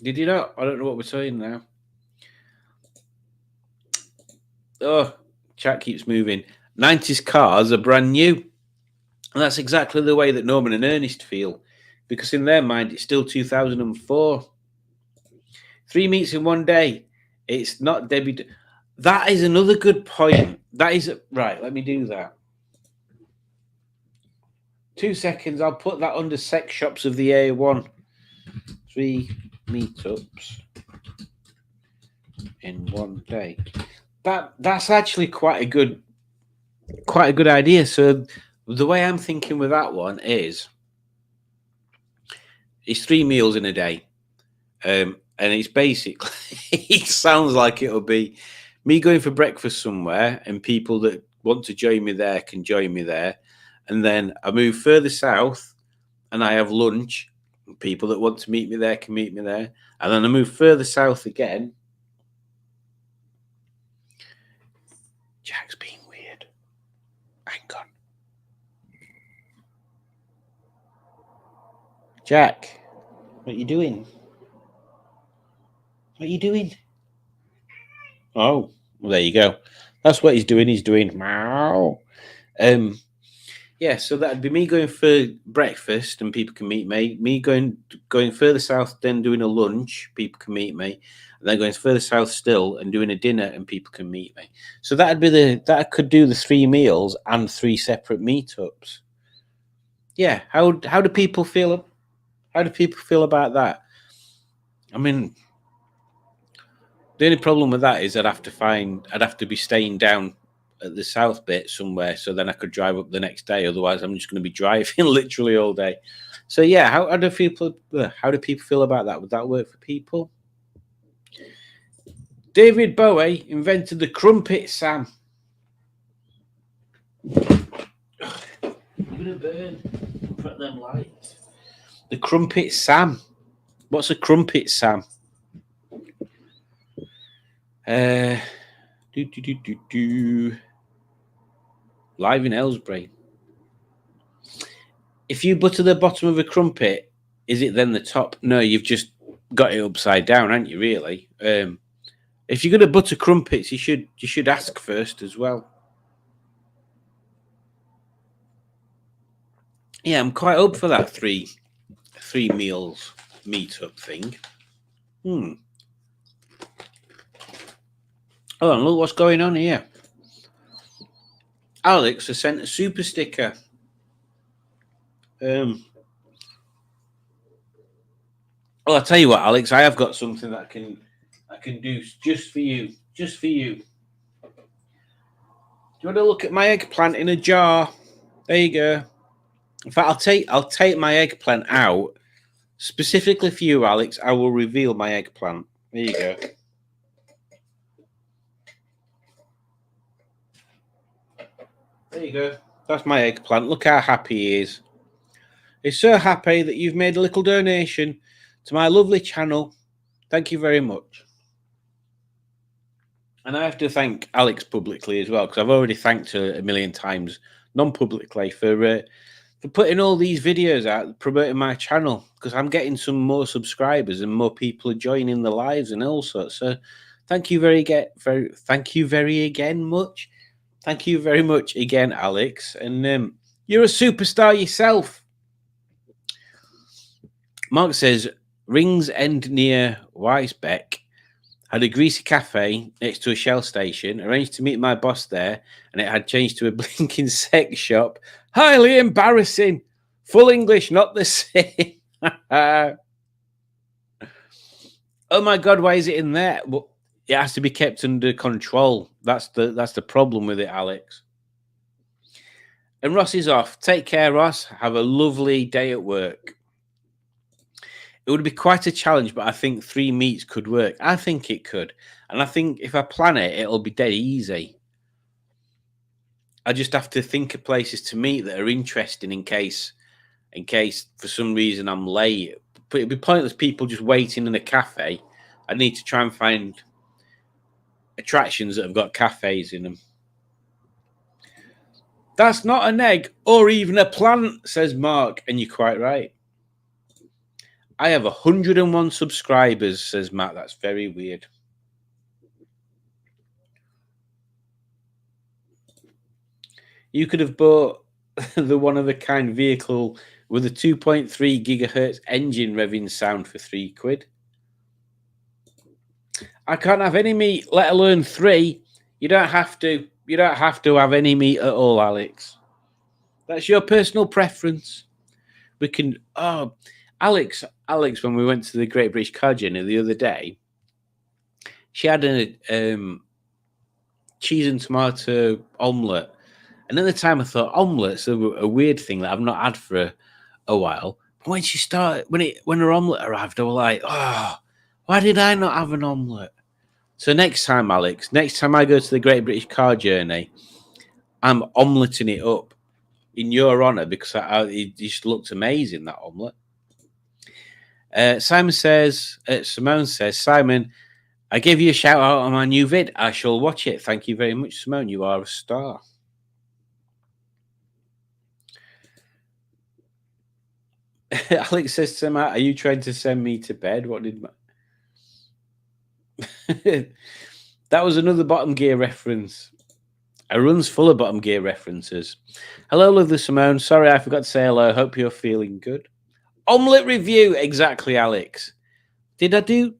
Did he not? I don't know what we're saying now. Oh, chat keeps moving. 90s cars are brand new. And that's exactly the way that Norman and Ernest feel. Because in their mind, it's still 2004. 3 meets in one day. It's not Debbie. That is another good point. That is right. Let me do that. 2 seconds. I'll put that under sex shops of the A1. 3 meetups in one day. That's actually quite a good idea. So the way I'm thinking with that one is it's 3 meals in a day. And it's basically, it sounds like it'll be me going for breakfast somewhere and people that want to join me there can join me there. And then I move further south and I have lunch. People that want to meet me there can meet me there. And then I move further south again. Jack's being weird. Hang on. Jack, what are you doing? What are you doing? Oh, well, there you go. That's what he's doing. He's doing meow. Yeah, so that'd be me going for breakfast and people can meet me. Me going further south, then doing a lunch, people can meet me, and then going further south still and doing a dinner and people can meet me. So that I could do the 3 meals and 3 separate meetups. Yeah, how do people feel? How do people feel about that? I mean, the only problem with that is I'd have to be staying down at the south bit somewhere, so then I could drive up the next day. Otherwise, I'm just going to be driving literally all day. So yeah, how do people feel about that? Would that work for people? David Bowie invented the crumpet, Sam. You're gonna burn in front of them lights. The crumpet, Sam. What's a crumpet, Sam? Live in Aylesbury. If you butter the bottom of a crumpet, is it then the top? No, you've just got it upside down, aren't you? Really? If you're going to butter crumpets, you should ask first as well. Yeah, I'm quite up for that three meals meetup thing. Oh, and look what's going on here. Alex has sent a super sticker. Well, I'll tell you what, Alex, I have got something that I can do just for you. Just for you. Do you want to look at my eggplant in a jar? There you go. In fact, I'll take my eggplant out specifically for you, Alex. I will reveal my eggplant. There you go. There you go. That's my eggplant. Look how happy he is. He's so happy that you've made a little donation to my lovely channel. Thank you very much. And I have to thank Alex publicly as well, because I've already thanked her a million times non-publicly for putting all these videos out, promoting my channel, because I'm getting some more subscribers and more people are joining the lives and all sorts. So thank you very much again, Alex. And you're a superstar yourself. Mark says, Rings End near Weisbeck. Had a greasy cafe next to a Shell station. Arranged to meet my boss there, and it had changed to a blinking sex shop. Highly embarrassing. Full English, not the same. Oh my God, why is it in there? Well, it has to be kept under control. That's the problem with it, Alex. And Ross is off. Take care, Ross. Have a lovely day at work. It would be quite a challenge, but I think 3 meets could work. I think it could. And I think if I plan it, it'll be dead easy. I just have to think of places to meet that are interesting in case for some reason I'm late. But it'd be pointless people just waiting in a cafe. I need to try and find attractions that have got cafes in them. That's not an egg or even a plant, says Mark. And you're quite right. I have 101 subscribers, says Matt. That's very weird. You could have bought the one-of-a-kind vehicle with a 2.3 gigahertz engine revving sound for £3. I can't have any meat, let alone 3. You don't have to. You don't have to have any meat at all, Alex. That's your personal preference. We can. Oh, Alex, when we went to the Great British Car Journey the other day, she had a cheese and tomato omelette. And at the time, I thought omelettes are a weird thing that I've not had for a while. But when her omelette arrived, I was like, oh, why did I not have an omelette? So next time, Alex, next time I go to the Great British Car Journey, I'm omeletting it up in your honour because it just looked amazing, that omelette. Simone says, Simon, I gave you a shout out on my new vid. I shall watch it. Thank you very much, Simone. You are a star. Alex says to Matt, are you trying to send me to bed? What did that was another Bottom Gear reference. Arun's full of bottom gear references. Hello, lovely Simone. Sorry, I forgot to say hello. Hope you're feeling good. Omelette review. Exactly, Alex. Did I do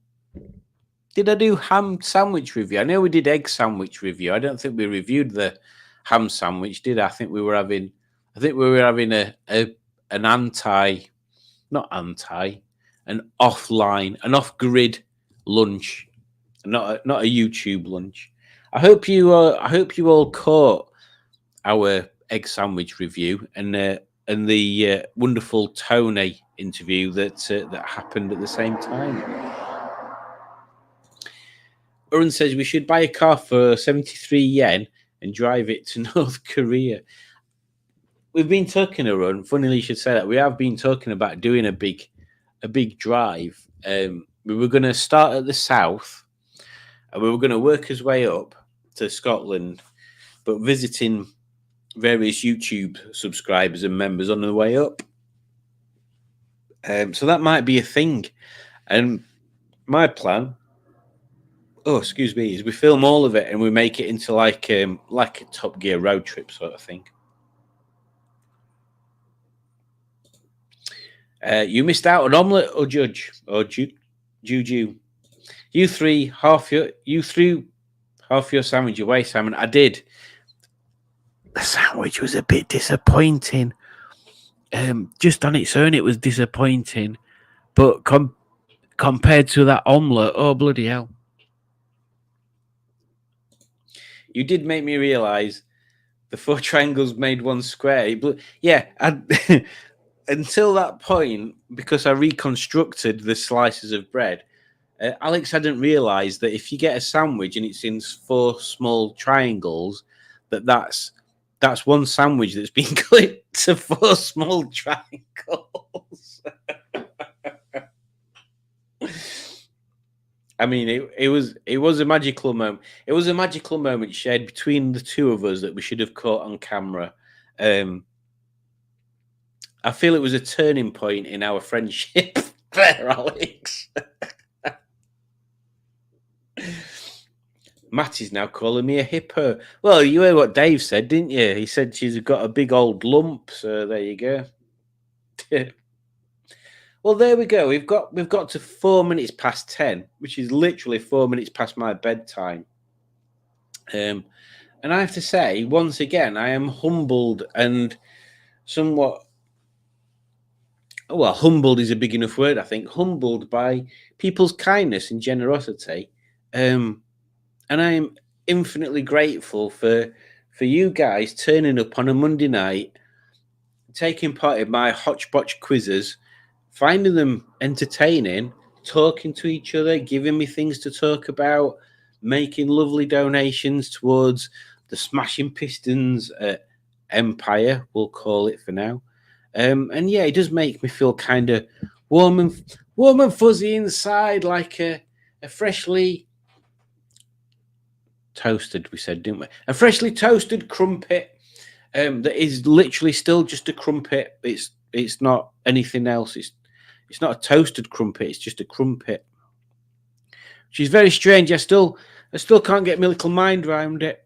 ham sandwich review? I know we did egg sandwich review. I don't think we reviewed the ham sandwich, did I? I think we were having an offline, an off-grid lunch, not a YouTube lunch. I hope you all caught our egg sandwich review and the wonderful Tony interview that happened at the same time. Arun says we should buy a car for 73 yen and drive it to North Korea. We've been talking, Arun. Funnily, you should say that we have been talking about doing a big drive. We were going to start at the south, and we were going to work his way up to Scotland, but visiting various YouTube subscribers and members on the way up. So that might be a thing. And my plan, is we film all of it and we make it into like a Top Gear road trip sort of thing. You missed out on omelette or Judge or Juju. You threw half your sandwich away, Simon. I did. The sandwich was a bit disappointing. Just on its own, it was disappointing. But compared to that omelette, oh bloody hell! You did make me realise the 4 triangles made one square. Until that point, because I reconstructed the slices of bread, Alex hadn't realised that if you get a sandwich and it's in 4 small triangles, that's one sandwich that's been clipped to 4 small triangles. I mean, it was a magical moment. It was a magical moment shared between the two of us that we should have caught on camera. I feel it was a turning point in our friendship there, Alex. Matt is now calling me a hippo. Well, you heard what Dave said, didn't you? He said she's got a big old lump, so there you go. Well, there we go. We've got to 4 minutes past 10, which is literally 4 minutes past my bedtime. And I have to say, once again, I am humbled and somewhat. Well, humbled is a big enough word, I think. Humbled by people's kindness and generosity. And I am infinitely grateful for you guys turning up on a Monday night, taking part in my Hotchpotch quizzes, finding them entertaining, talking to each other, giving me things to talk about, making lovely donations towards the Smashing Pistons Empire, we'll call it for now. And yeah, it does make me feel kind of warm and fuzzy inside, like a freshly toasted, we said, didn't we? A freshly toasted crumpet that is literally still just a crumpet. It's not anything else. It's not a toasted crumpet. It's just a crumpet, which is very strange. I still can't get my little mind around it.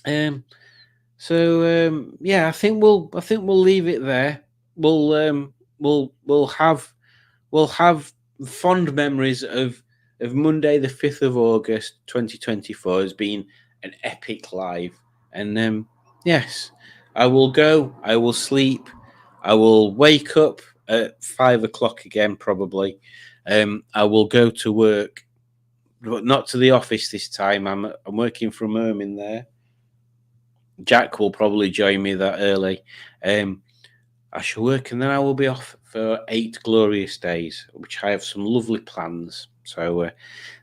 Yeah, I think we'll leave it there. We'll have fond memories of Monday, the 5th of August, 2024 as being an epic live. And yes, I will go. I will sleep. I will wake up at 5 o'clock again, probably. I will go to work, but not to the office this time. I'm working from home in there. Jack will probably join me that early. I shall work and then I will be off for 8 glorious days, which I have some lovely plans. So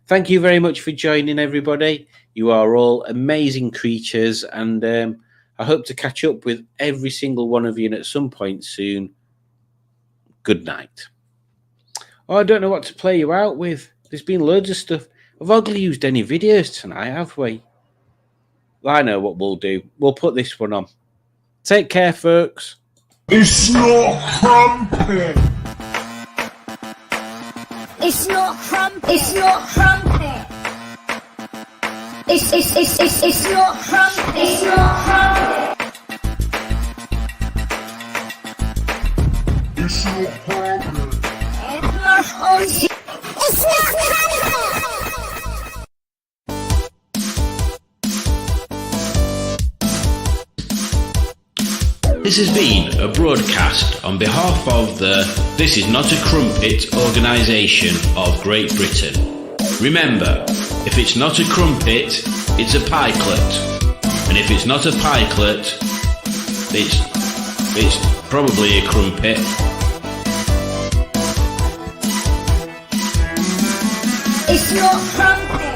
thank you very much for joining, everybody. You are all amazing creatures, and I hope to catch up with every single one of you at some point soon. Good night. Oh, I don't know what to play you out with. There's been loads of stuff. I've hardly used any videos tonight, have we? I know what we'll do. We'll put this one on. Take care, folks. It's not crumpet. It's not crumpet. It's not crumpet. It's not crumpet. It's not crumpet. It's not crumpet. It's not crumpet. This has been a broadcast on behalf of the This Is Not a Crumpet organisation of Great Britain. Remember, if it's not a crumpet, it's a pikelet. And if it's not a pikelet, it's probably a crumpet. It's not crumpet.